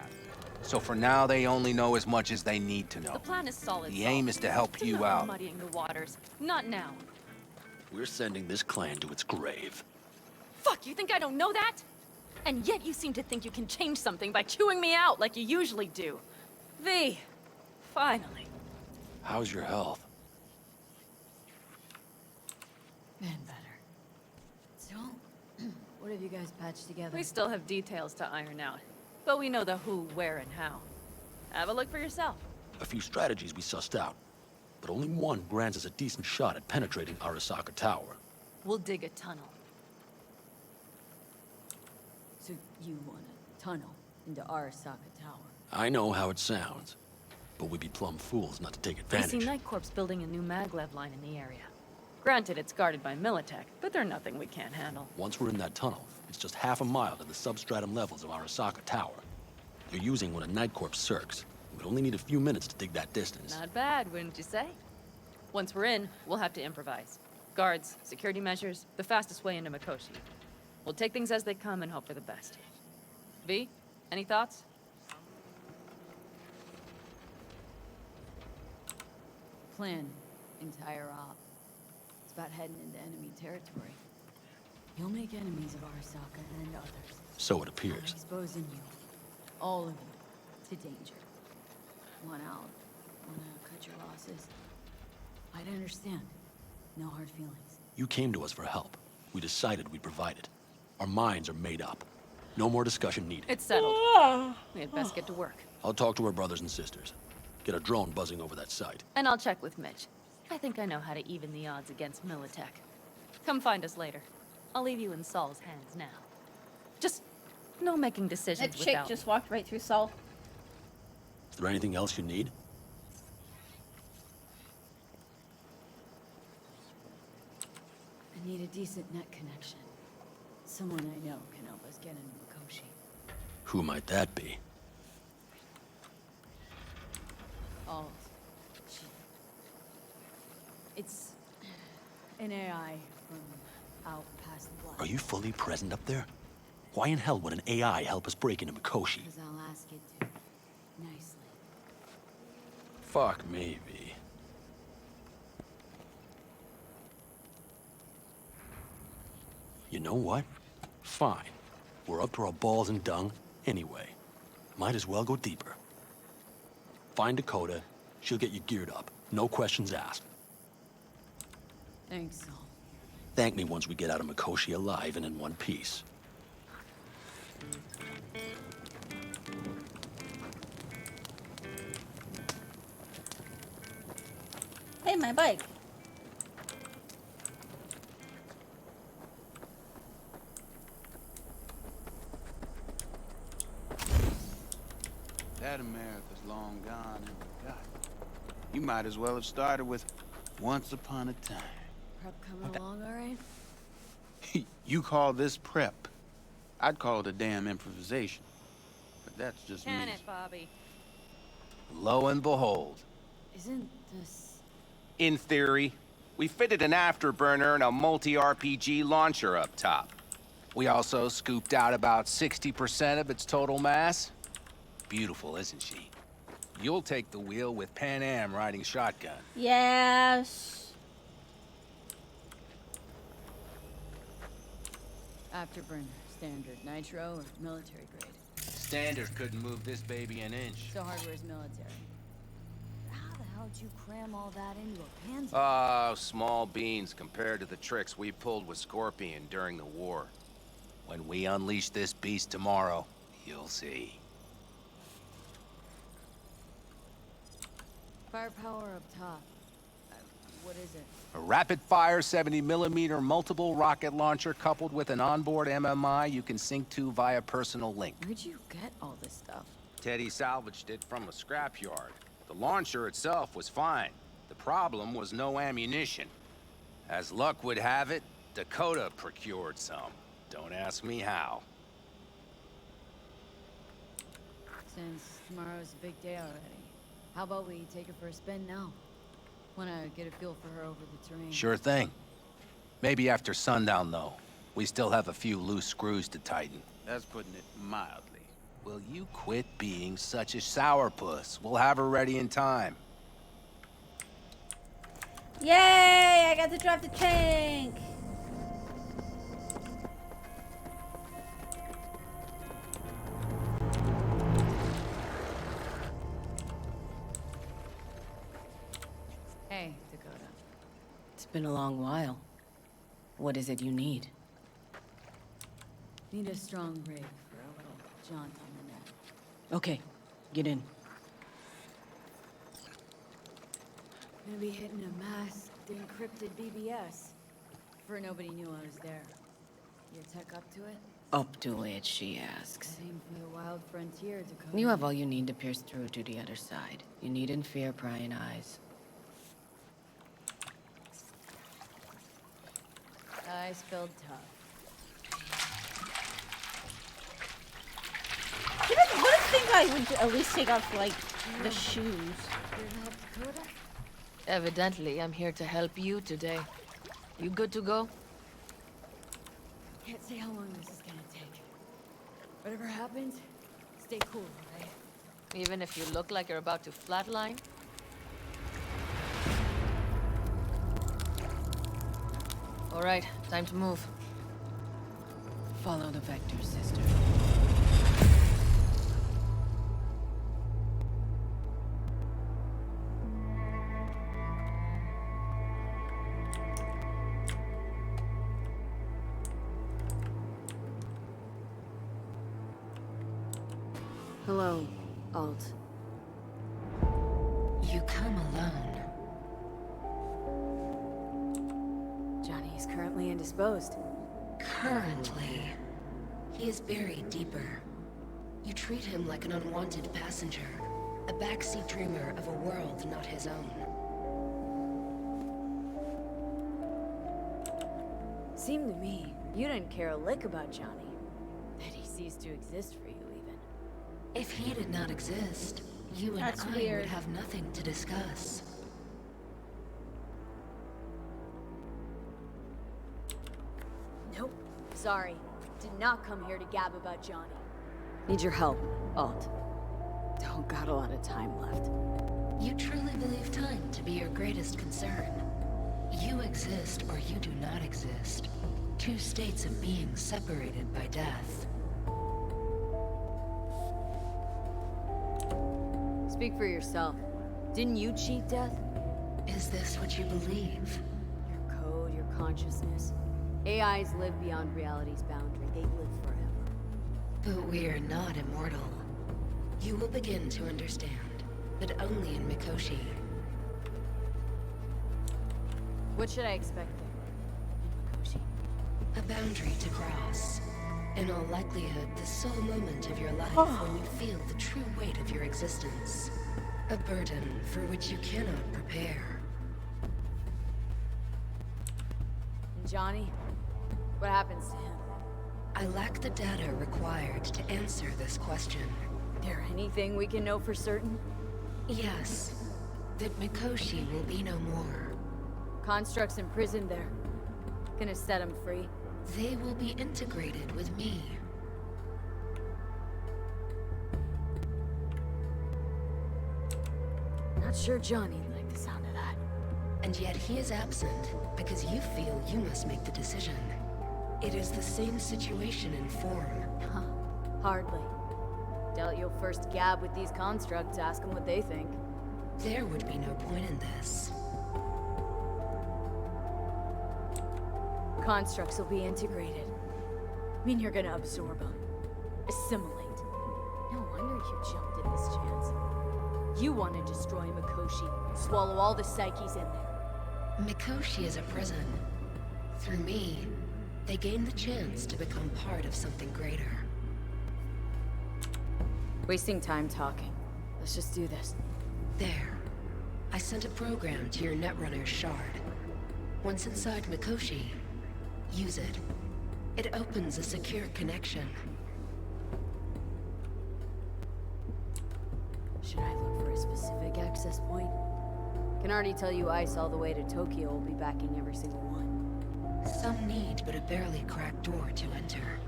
So for now, they only know as much as they need to know. The plan is solid. The aim is to help you out. Muddying the waters. Not now. We're sending this clan to its grave. Fuck, you think I don't know that? And yet you seem to think you can change something by chewing me out like you usually do. V, finally. How's your health? And better. So, what have you guys patched together? We still have details to iron out, but we know the who, where, and how. Have a look for yourself. A few strategies we sussed out, but only one grants us a decent shot at penetrating Arasaka Tower. We'll dig a tunnel. So you want a tunnel into Arasaka Tower? I know how it sounds, but we'd be plumb fools not to take I advantage. see Night Corp's building a new maglev line in the area. Granted, it's guarded by Militech, but they're nothing we can't handle. Once we're in that tunnel, it's just half a mile to the substratum levels of Arasaka Tower. You're using one of Night Corp's circs. We'd only need a few minutes to dig that distance. Not bad, wouldn't you say? Once we're in, we'll have to improvise. Guards, security measures, the fastest way into Mikoshi. We'll take things as they come and hope for the best. V, any thoughts? Plan, entire op. It's about heading into enemy territory. You'll make enemies of Arasaka and others. So it appears. Exposing you, all of you, to danger. Want out? Wanna cut your losses? I'd understand. No hard feelings. You came to us for help. We decided we'd provide it. Our minds are made up. No more discussion needed. It's settled. We had best get to work. I'll talk to our brothers and sisters. Get a drone buzzing over that site. And I'll check with Mitch. I think I know how to even the odds against Militech. Come find us later. I'll leave you in Saul's hands now. Just no making decisions That chick without... just walked right through Saul. Is there anything else you need? I need a decent net connection. Someone I know can help us get into Mikoshi. Who might that be? Alt. It's an AI from out past the block. Are you fully present up there? Why in hell would an AI help us break into Mikoshi? Because I'll ask it to. Nicely. Fuck me, V. You know what? Fine. We're up to our balls in dung anyway. Might as well go deeper. Find Dakota. She'll get you geared up. No questions asked. Thanks, Saul. Thank me once we get out of Mikoshi alive and in one piece. Hey, my bike. That America's long gone and forgotten. You might as well have started with Once Upon a Time. Prep coming along all right? You call this prep. I'd call it a damn improvisation. But that's just me. Can it, Bobby? Lo and behold. Isn't this... In theory, we fitted an afterburner and a multi-RPG launcher up top. We also scooped out about 60% of its total mass. Beautiful, isn't she? You'll take the wheel with Pan Am riding shotgun. Yes. Afterburner, standard, nitro, or military grade? Standard couldn't move this baby an inch. So hardware's military. How the hell did you cram all that into a pansy? Oh, small beans compared to the tricks we pulled with Scorpion during the war. When we unleash this beast tomorrow, you'll see. Firepower up top. What is it? A rapid-fire 70mm multiple rocket launcher coupled with an onboard MMI you can sync to via personal link. Where'd you get all this stuff? Teddy salvaged it from a scrapyard. The launcher itself was fine. The problem was no ammunition. As luck would have it, Dakota procured some. Don't ask me how. Since tomorrow's a big day already, how about we take her for a spin now? Wanna get a feel for her over the terrain? Sure thing. Maybe after sundown, though. We still have a few loose screws to tighten. That's putting it mildly. Will you quit being such a sourpuss? We'll have her ready in time. Yay! I got to drive the tank. been a long while. What is it you need? Need a strong rig for a little jaunt on the net. Okay, get in. Gonna be hitting a masked, encrypted BBS. For nobody knew I was there. Your tech up to it? Up to it, she asks. Heading for the wild frontier, Dakota. You have all you need to pierce through to the other side. You needn't fear prying eyes. I spilled tough. What if think I would at least take off, like, the shoes? Evidently, I'm here to help you today. You good to go? Can't say how long this is gonna take. Whatever happens, stay cool, okay? Even if you look like you're about to flatline? All right, time to move. Follow the vector, sister. Hello, Alt. You come alone. Johnny is currently indisposed. Currently. He is buried deeper. You treat him like an unwanted passenger, a backseat dreamer of a world not his own. Seemed to me you didn't care a lick about Johnny. That he ceased to exist for you, even. If he did not exist, you and That's I weird. would have nothing to discuss. Nope. Sorry. Did not come here to gab about Johnny. Need your help, Alt. Don't got a lot of time left. You truly believe time to be your greatest concern. You exist or you do not exist. Two states of being separated by death. Speak for yourself. Didn't you cheat death? Is this what you believe? Your code, your consciousness. AIs live beyond reality's boundary. They live forever. But we are not immortal. You will begin to understand, but only in Mikoshi. What should I expect there? In Mikoshi? A boundary to cross. In all likelihood, the sole moment of your life when you feel the true weight of your existence. A burden for which you cannot prepare. And Johnny? What happens to him? I lack the data required to answer this question. There anything we can know for certain? Yes. That Mikoshi will be no more. Constructs imprisoned there. Gonna set him free. They will be integrated with me. Not sure Johnny'd like the sound of that. And yet he is absent because you feel you must make the decision. It is the same situation in form. Huh. Hardly. Doubt you'll first gab with these constructs, ask them what they think. There would be no point in this. Constructs will be integrated. Mean you're gonna absorb them. Assimilate. No wonder you jumped at this chance. You want to destroy Mikoshi, swallow all the psyches in there. Mikoshi is a prison. Through me, they gain the chance to become part of something greater. Wasting time talking. Let's just do this. There. I sent a program to your Netrunner's shard. Once inside Mikoshi, use it. It opens a secure connection. Should I look for a specific access point? Can already tell you Ice all the way to Tokyo will be backing every single one. Some need but a barely cracked door to enter.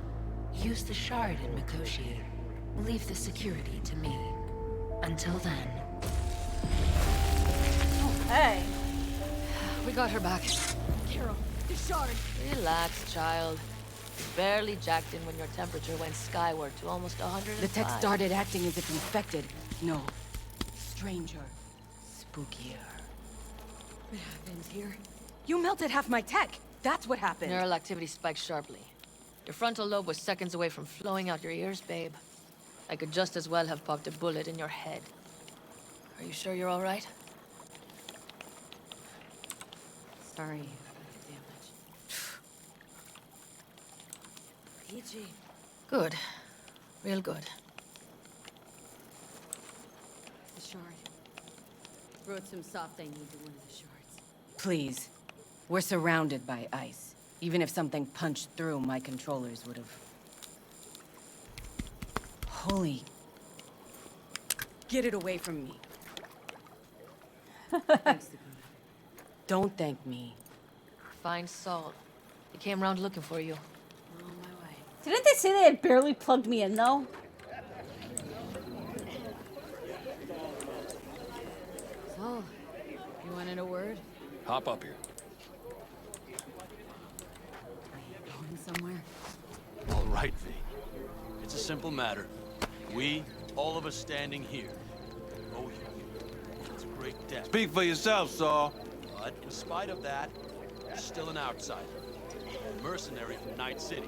Use the shard in Mikoshi. Leave the security to me. Until then. Hey. We got her back. Carol, the shard! Relax, child. You barely jacked in when your temperature went skyward to almost 105. The tech started acting as if infected. No. Stranger. Spookier. What happened here? You melted half my tech. That's what happened. Neural activity spiked sharply. Your frontal lobe was seconds away from flowing out your ears, babe. I could just as well have popped a bullet in your head. Are you sure you're all right? Sorry about the damage. Peachy. Good. Real good. The shard. Wrote some soft I need to one of the shards. Please. We're surrounded by ice. Even if something punched through, my controllers would have... Holy... Get it away from me. Thanks, Dakota. Don't thank me. Find Saul. He came round looking for you. I'm on my way. Didn't they say they had barely plugged me in, though? Saul, you wanted a word? Hop up here. Going somewhere? All right, V. It's a simple matter. We, all of us standing here, owe you. It's a great debt. Speak for yourself, Saul. But in spite of that, you're still an outsider. A mercenary from Night City.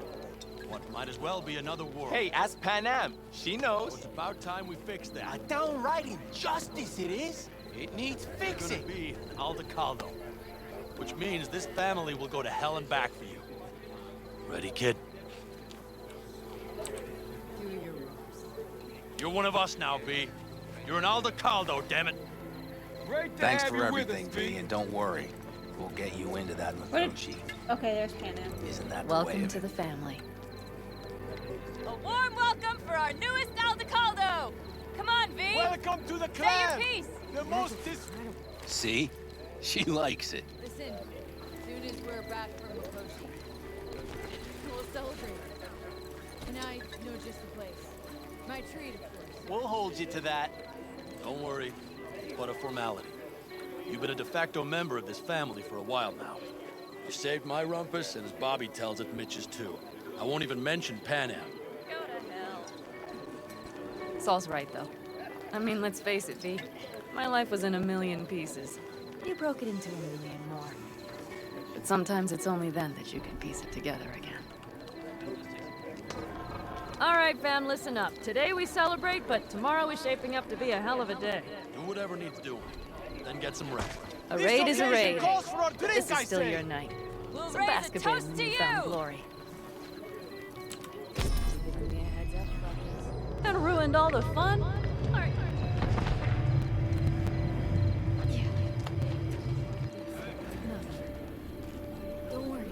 What might as well be another world. Hey, ask Panam. She knows. So it's about time we fix that. A downright injustice it is. It needs fixing. It's gonna be an Aldecaldo. Which means this family will go to hell and back for you. Ready, kid? Do your worst. You're one of us now, V. You're an Aldecaldo, damn it. Great to Thanks have for you everything, with us, V, and don't worry. We'll get you into that What did- Makoshi. Okay, there's Panda. Isn't that the way Welcome of to it? the family. A warm welcome for our newest Aldecaldo! Come on, V! Welcome to the Say clan. your piece! The most See? She likes it. Listen, as soon as we're back from Makoshi, we'll celebrate. And I know just the place. My treat, of course. We'll hold you to that. Don't worry. It's but a formality. You've been a de facto member of this family for a while now. You saved my rumpus, and as Bobby tells it, Mitch's too. I won't even mention Panam. Go to hell. Saul's right, though. I mean, let's face it, V. My life was in a million pieces. You broke it into a million more. But sometimes it's only then that you can piece it together again. All right, fam, listen up. Today we celebrate, but tomorrow is shaping up to be a hell of a day. Do whatever needs doing. Then get some rest. A raid is a raid. Calls for our But drink, this is I still say. your night. We'll Some raise a basketball toast in to newfound you! glory. Give me a heads up about this. And ruined all the fun? Don't worry.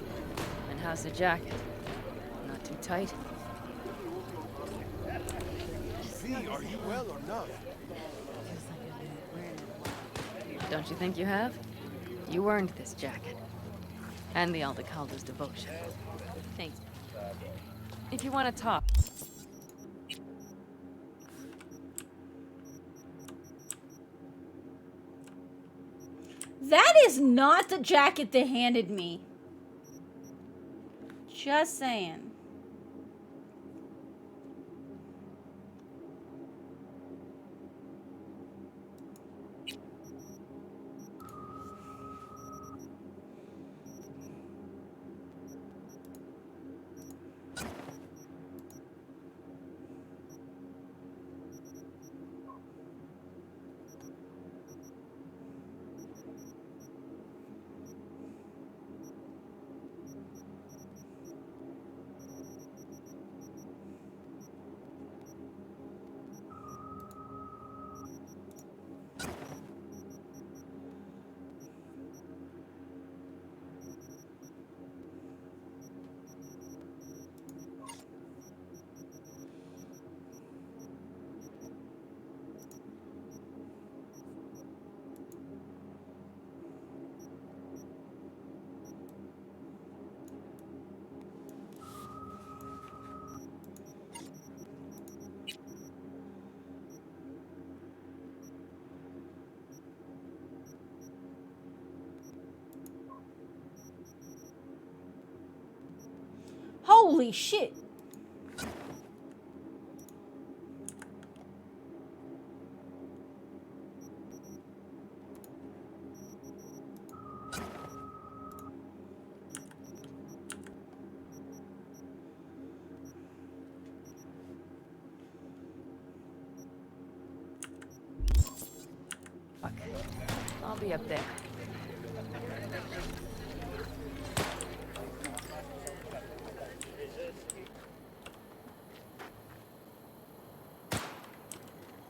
And how's the jacket? Not too tight? V, are you well or not? Feels like I've been wearing it. Don't you think you have? You earned this jacket. And the Aldecaldo's devotion. Thanks. If you want to talk. That is not the jacket they handed me. Just saying. Holy shit. be up there.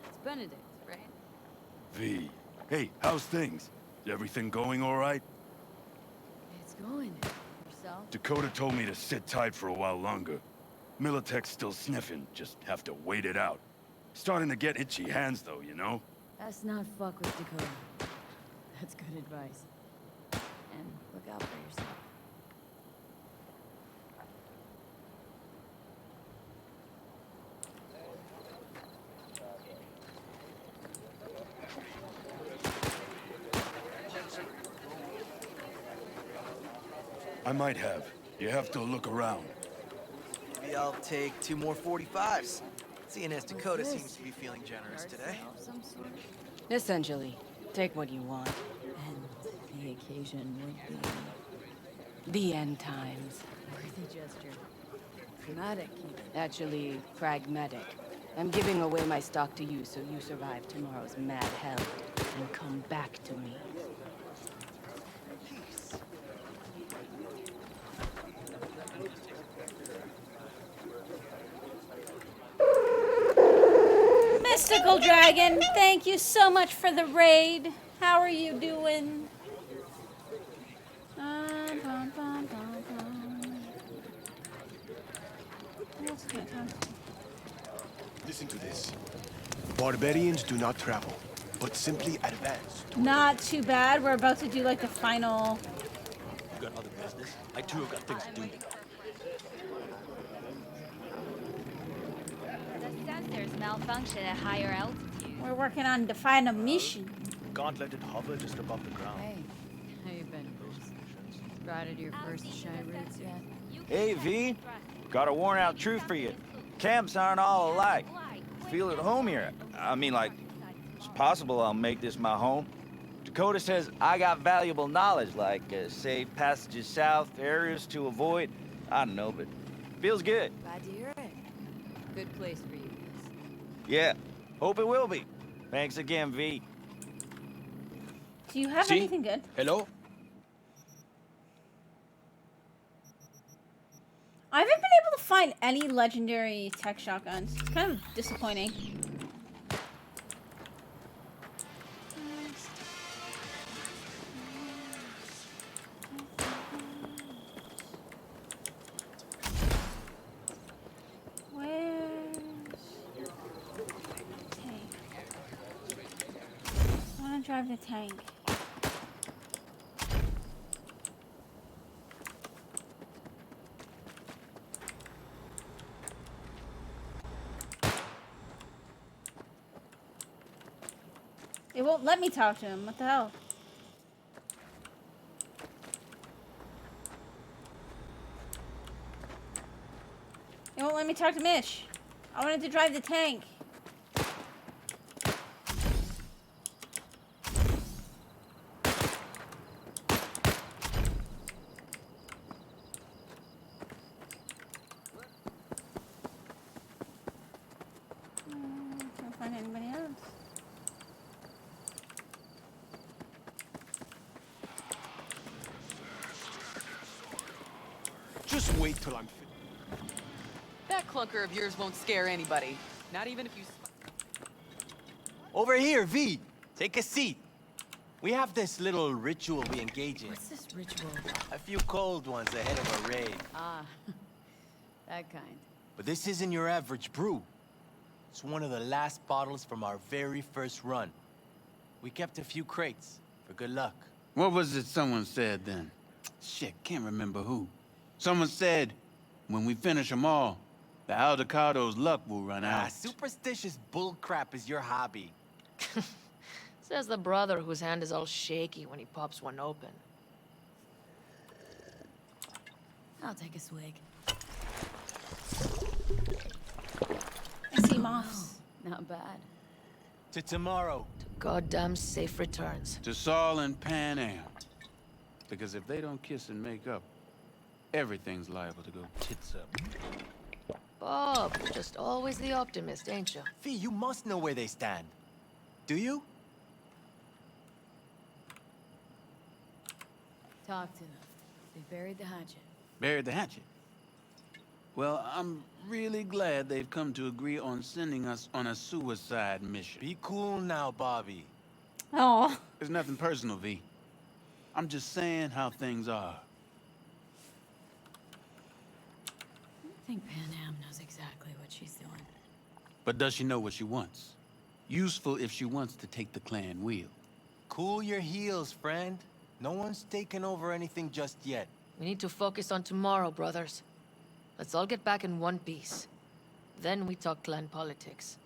It's Benedict, right? V. Hey, how's things? Is everything going all right? It's going. Yourself? Dakota told me to sit tight for a while longer. Militech's still sniffing, just have to wait it out. Starting to get itchy hands though, you know? Let's not fuck with Dakota. That's good advice. And look out for yourself. I might have. You have to look around. Maybe I'll take 2 more 45s. Seeing as Dakota seems to be feeling generous today. Essentially, take what you want. And the occasion would be... The end times. Worthy gesture. Dramatic, even. Actually, pragmatic. I'm giving away my stock to you so you survive tomorrow's mad hell and come back to me. Mystical Dragon, thank you so much for the raid. How are you doing? Listen to this. Barbarians do not travel, but simply advance. Not too bad. We're about to do like the final. You got other business? I too have got things to do. The sensors malfunction at higher altitude. We're working on the final mission. Gauntleted hover just above the ground. Hey, how you been, Bruce? Spotted your first shy roots yet? Hey, V. Got a worn out truth for you. Camps aren't all alike. Feel at home here. I mean, like, it's possible I'll make this my home. Dakota says I got valuable knowledge, like safe passages south, areas to avoid. I don't know, but feels good. Glad to hear it. Good place for you. Yeah, hope it will be. Thanks again, V. Do you have anything good? Hello? I haven't been able to find any legendary tech shotguns. It's kind of disappointing. Where's tank? I want to drive the tank. It won't let me talk to him. What the hell? It won't let me talk to Mish. I wanted to drive the tank. Can't find anybody else. Just wait till I'm That clunker of yours won't scare anybody. Not even if you... Over here, V. Take a seat. We have this little ritual we engage in. What's this ritual? A few cold ones ahead of a raid. Ah, that kind. But this isn't your average brew. It's one of the last bottles from our very first run. We kept a few crates for good luck. What was it someone said then? Shit, can't remember who. Someone said, when we finish them all, the Aldecado's luck will run out. Superstitious bullcrap is your hobby. Says the brother whose hand is all shaky when he pops one open. I'll take a swig. I see moss. Oh, not bad. To tomorrow. Goddamn safe returns. To Saul and Pan Am. Because if they don't kiss and make up, everything's liable to go tits up. Bob, you're just always the optimist, ain't you? Fee, you must know where they stand. Do you? Talk to them. They buried the hatchet. Buried the hatchet. Well, I'm really glad they've come to agree on sending us on a suicide mission. Be cool now, Bobby. Oh. It's nothing personal, V. I'm just saying how things are. I think Pan Am knows exactly what she's doing. But does she know what she wants? Useful if she wants to take the clan wheel. Cool your heels, friend. No one's taken over anything just yet. We need to focus on tomorrow, brothers. Let's all get back in one piece. Then we talk clan politics.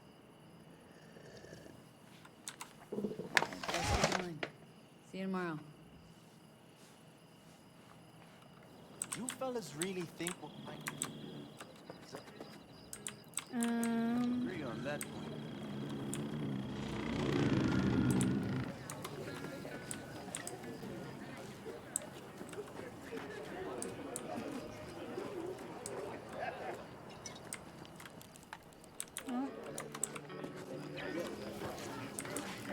Best of luck. See you tomorrow. You fellas really think what Agree on that point.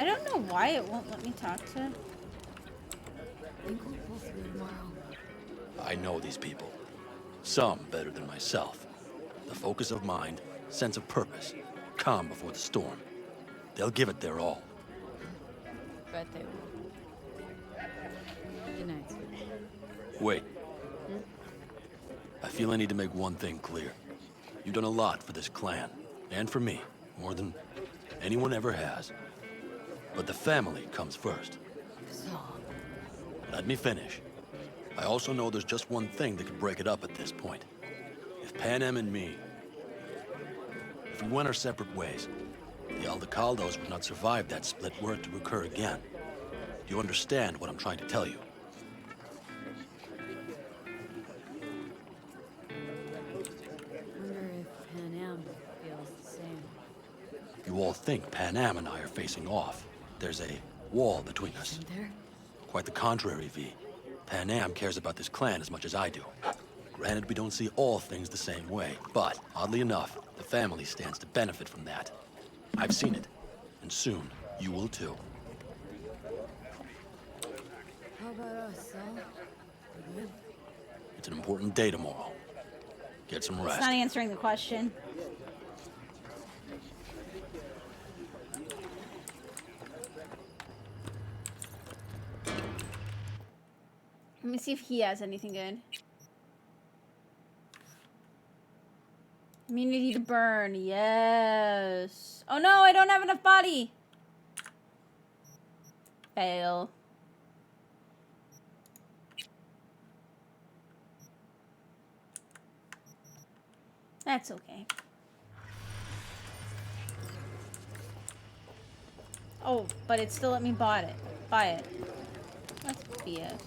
I don't know why it won't let me talk to. I think we'll pull through tomorrow. I know these people. Some better than myself. The focus of mind, sense of purpose, calm before the storm. They'll give it their all. Bet they will. Good night, sir. Wait. I feel I need to make one thing clear. You've done a lot for this clan, and for me, more than anyone ever has. But the family comes first. So, Let me finish. I also know there's just one thing that could break it up at this point. If Pan Am and me, if we went our separate ways, the Aldecaldos would not survive that split were it to occur again. Do you understand what I'm trying to tell you? wonder if Pan Am feels the same. You all think Pan Am and I are facing off. There's a wall between us. Isn't there? Quite the contrary, V. Pan Am cares about this clan as much as I do. Granted, we don't see all things the same way, but oddly enough, the family stands to benefit from that. I've seen it, and soon you will too. How about us, Sal? We good? It's an important day tomorrow. Get some It's rest. not answering the question. Let me see if he has anything good. Immunity to burn, yes. Oh no, I don't have enough body. Fail. That's okay. Oh, but it still let me buy it. That's BS.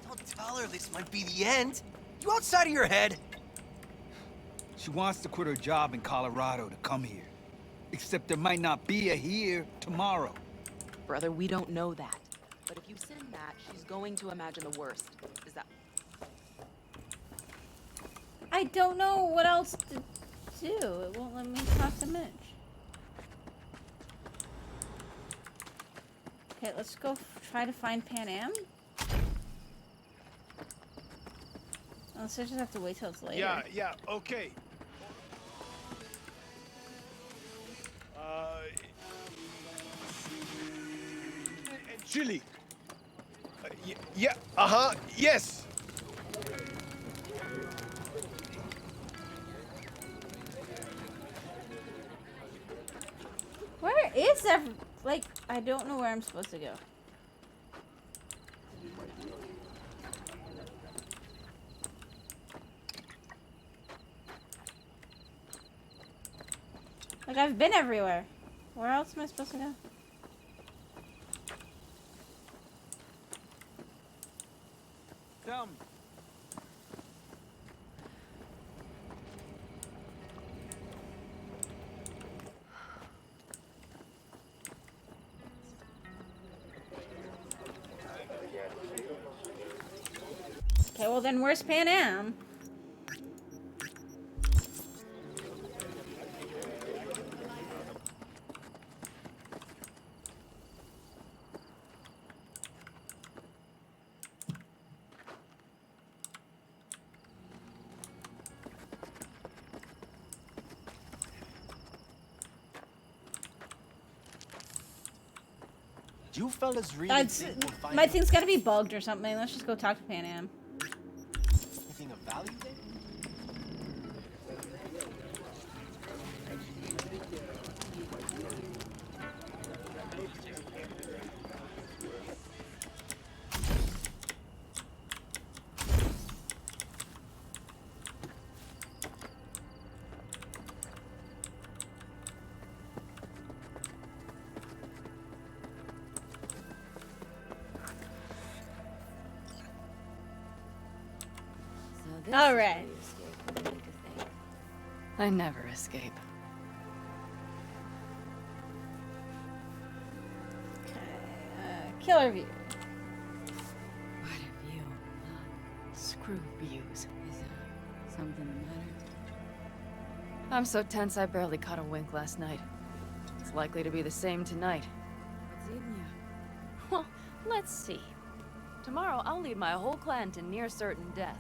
Don't tell her this might be the end. You outside of your head? She wants to quit her job in Colorado to come here. Except there might not be a here tomorrow. Brother, we don't know that. But if you send that, she's going to imagine the worst. Is that... I don't know what else to do. It won't let me talk to Mitch. Okay, let's go try to find Pan Am. Unless I just have to wait till it's later. Yeah, okay. Chili. Yeah, yes. Where is every... Like, I don't know where I'm supposed to go. Like, I've been everywhere. Where else am I supposed to go? Tell me. Okay, well then where's Pan Am? You fellas really That's think we'll find my thing's gotta be bugged or something. Let's just go talk to Pan Am. anything of value there? All right. I never escape. Killer view. What a view. Screw views. Is something the matter? I'm so tense I barely caught a wink last night. It's likely to be the same tonight. What's eating you? Well, let's see. Tomorrow I'll lead my whole clan to near certain death.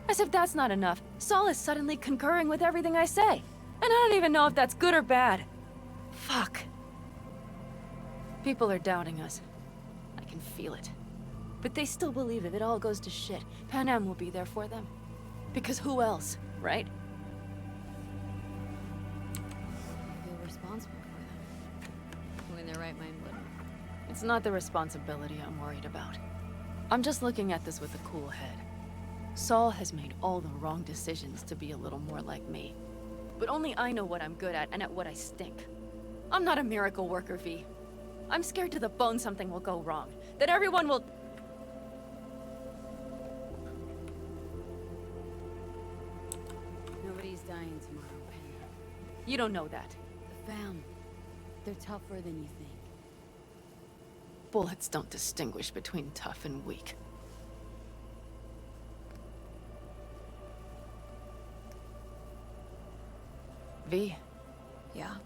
As if that's not enough, Saul is suddenly concurring with everything I say. And I don't even know if that's good or bad. Fuck. People are doubting us. I can feel it. But they still believe if it all goes to shit, Pan Am will be there for them. Because who else, right? I feel responsible for them. Who in their right mind wouldn't? It's not the responsibility I'm worried about. I'm just looking at this with a cool head. Saul has made all the wrong decisions to be a little more like me. But only I know what I'm good at and at what I stink. I'm not a miracle worker, V. I'm scared to the bone something will go wrong. That everyone will... Nobody's dying tomorrow, Penny. You don't know that. The fam. They're tougher than you think. Bullets don't distinguish between tough and weak. V. Yeah?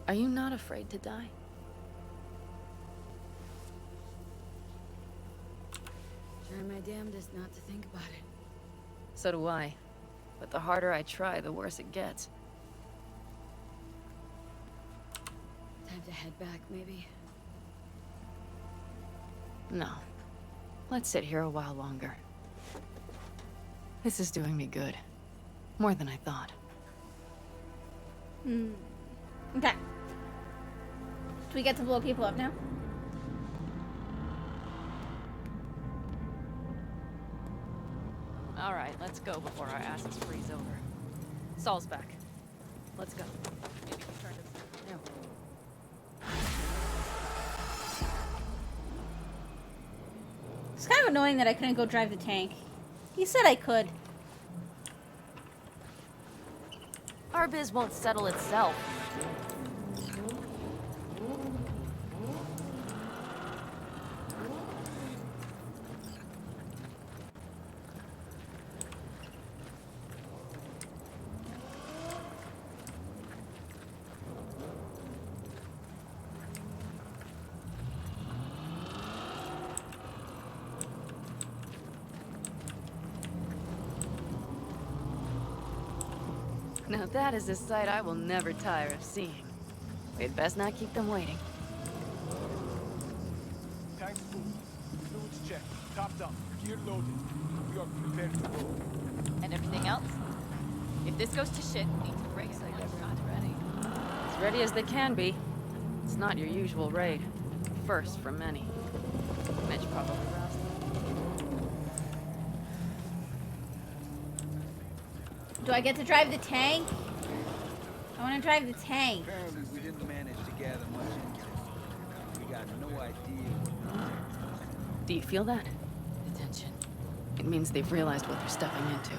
Are you not afraid to die? Try my damnedest not to think about it. So do I. But the harder I try, the worse it gets. Time to head back, maybe? No. Let's sit here a while longer. This is doing me good. More than I thought. Okay. Do we get to blow people up now? All right, let's go before our asses freeze over. Saul's back. Let's go. Maybe return to... No. It's kind of annoying that I couldn't go drive the tank. He said I could. Our biz won't settle itself. Now that is a sight I will never tire of seeing. We'd best not keep them waiting. Tanks full. Fluids checked. Topped up. Gear loaded. We are prepared to go. And everything else? If this goes to shit, we need to break so everyone's ready. As ready as they can be. It's not your usual raid. First for many. Mitch probably roused them. Do I get to drive the tank? I want to drive the tank. Apparently, we didn't manage to gather much interest. We got no idea what. Do you feel that? The tension. It means they've realized what they're stepping into.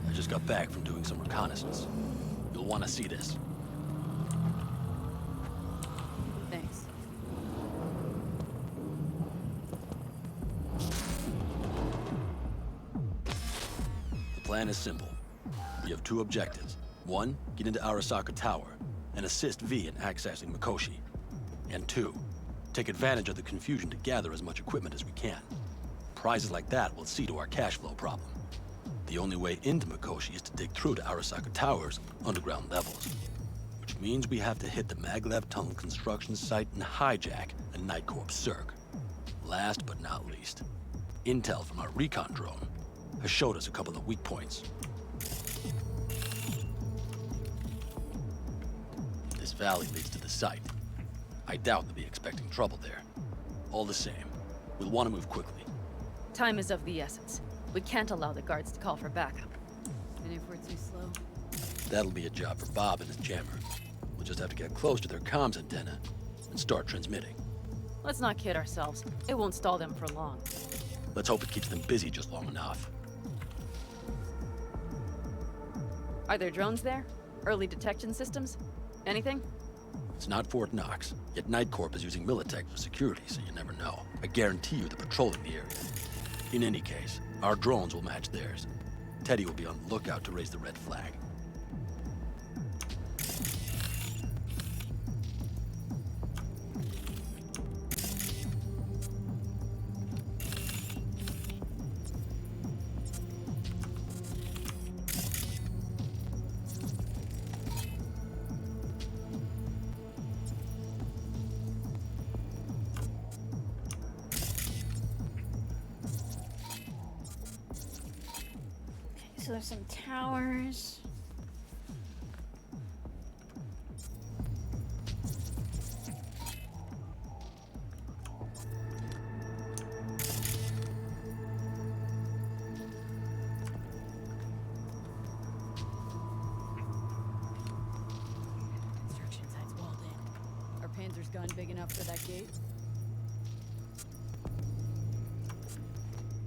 I just got back from doing some reconnaissance. You'll want to see this. Thanks. The plan is simple. We have two objectives. One, get into Arasaka Tower and assist V in accessing Mikoshi. And two, take advantage of the confusion to gather as much equipment as we can. Prizes like that will see to our cash flow problem. The only way into Mikoshi is to dig through to Arasaka Tower's underground levels, which Means we have to hit the maglev tunnel construction site and hijack a Night Corps Circ. Last but not least, intel from our recon drone has showed us a couple of weak points. This valley leads to the site. I doubt they'll be expecting trouble there. All the same, we'll want to move quickly. Time is of the essence. We can't allow the guards to call for backup. And if we're too slow? That'll be a job for Bob and his jammer. We'll just have to get close to their comms antenna and start transmitting. Let's not kid ourselves. It won't stall them for long. Let's hope it keeps them busy just long enough. Are there drones there? Early detection systems? Anything? It's not Fort Knox, yet Night Corp is using Militech for security, so you never know. I guarantee you they're patrolling the area. In any case, our drones will match theirs. Teddy will be on the lookout to raise the red flag. So there's some towers. Construction site's walled in. Are Panzer's gun big enough for that gate?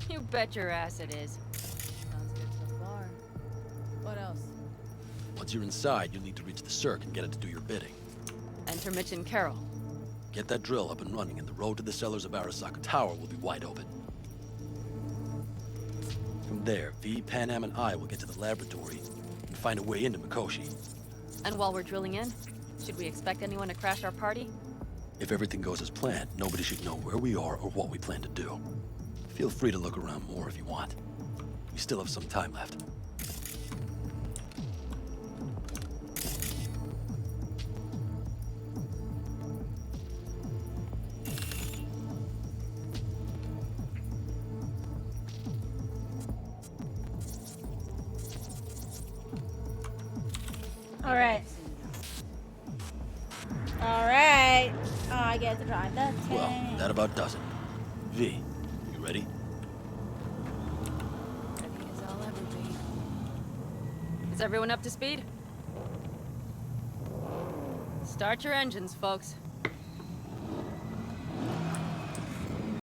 You bet your ass it is. Sounds good so far. What else? Once you're inside, you'll need to reach the Circ and get it to do your bidding. Enter Mitch and Carol. Get that drill up and running, and the road to the cellars of Arasaka Tower will be wide open. From there, V, Panam, and I will get to the laboratory and find a way into Mikoshi. And while we're drilling in, should we expect anyone to crash our party? If everything goes as planned, nobody should know where we are or what we plan to do. Feel free to look around more if you want. We still have some time left. All right. All right. Oh, I get to drive that tank. Well, that about does it. V, you ready? Ready as I'll ever be. Is everyone up to speed? Start your engines, folks.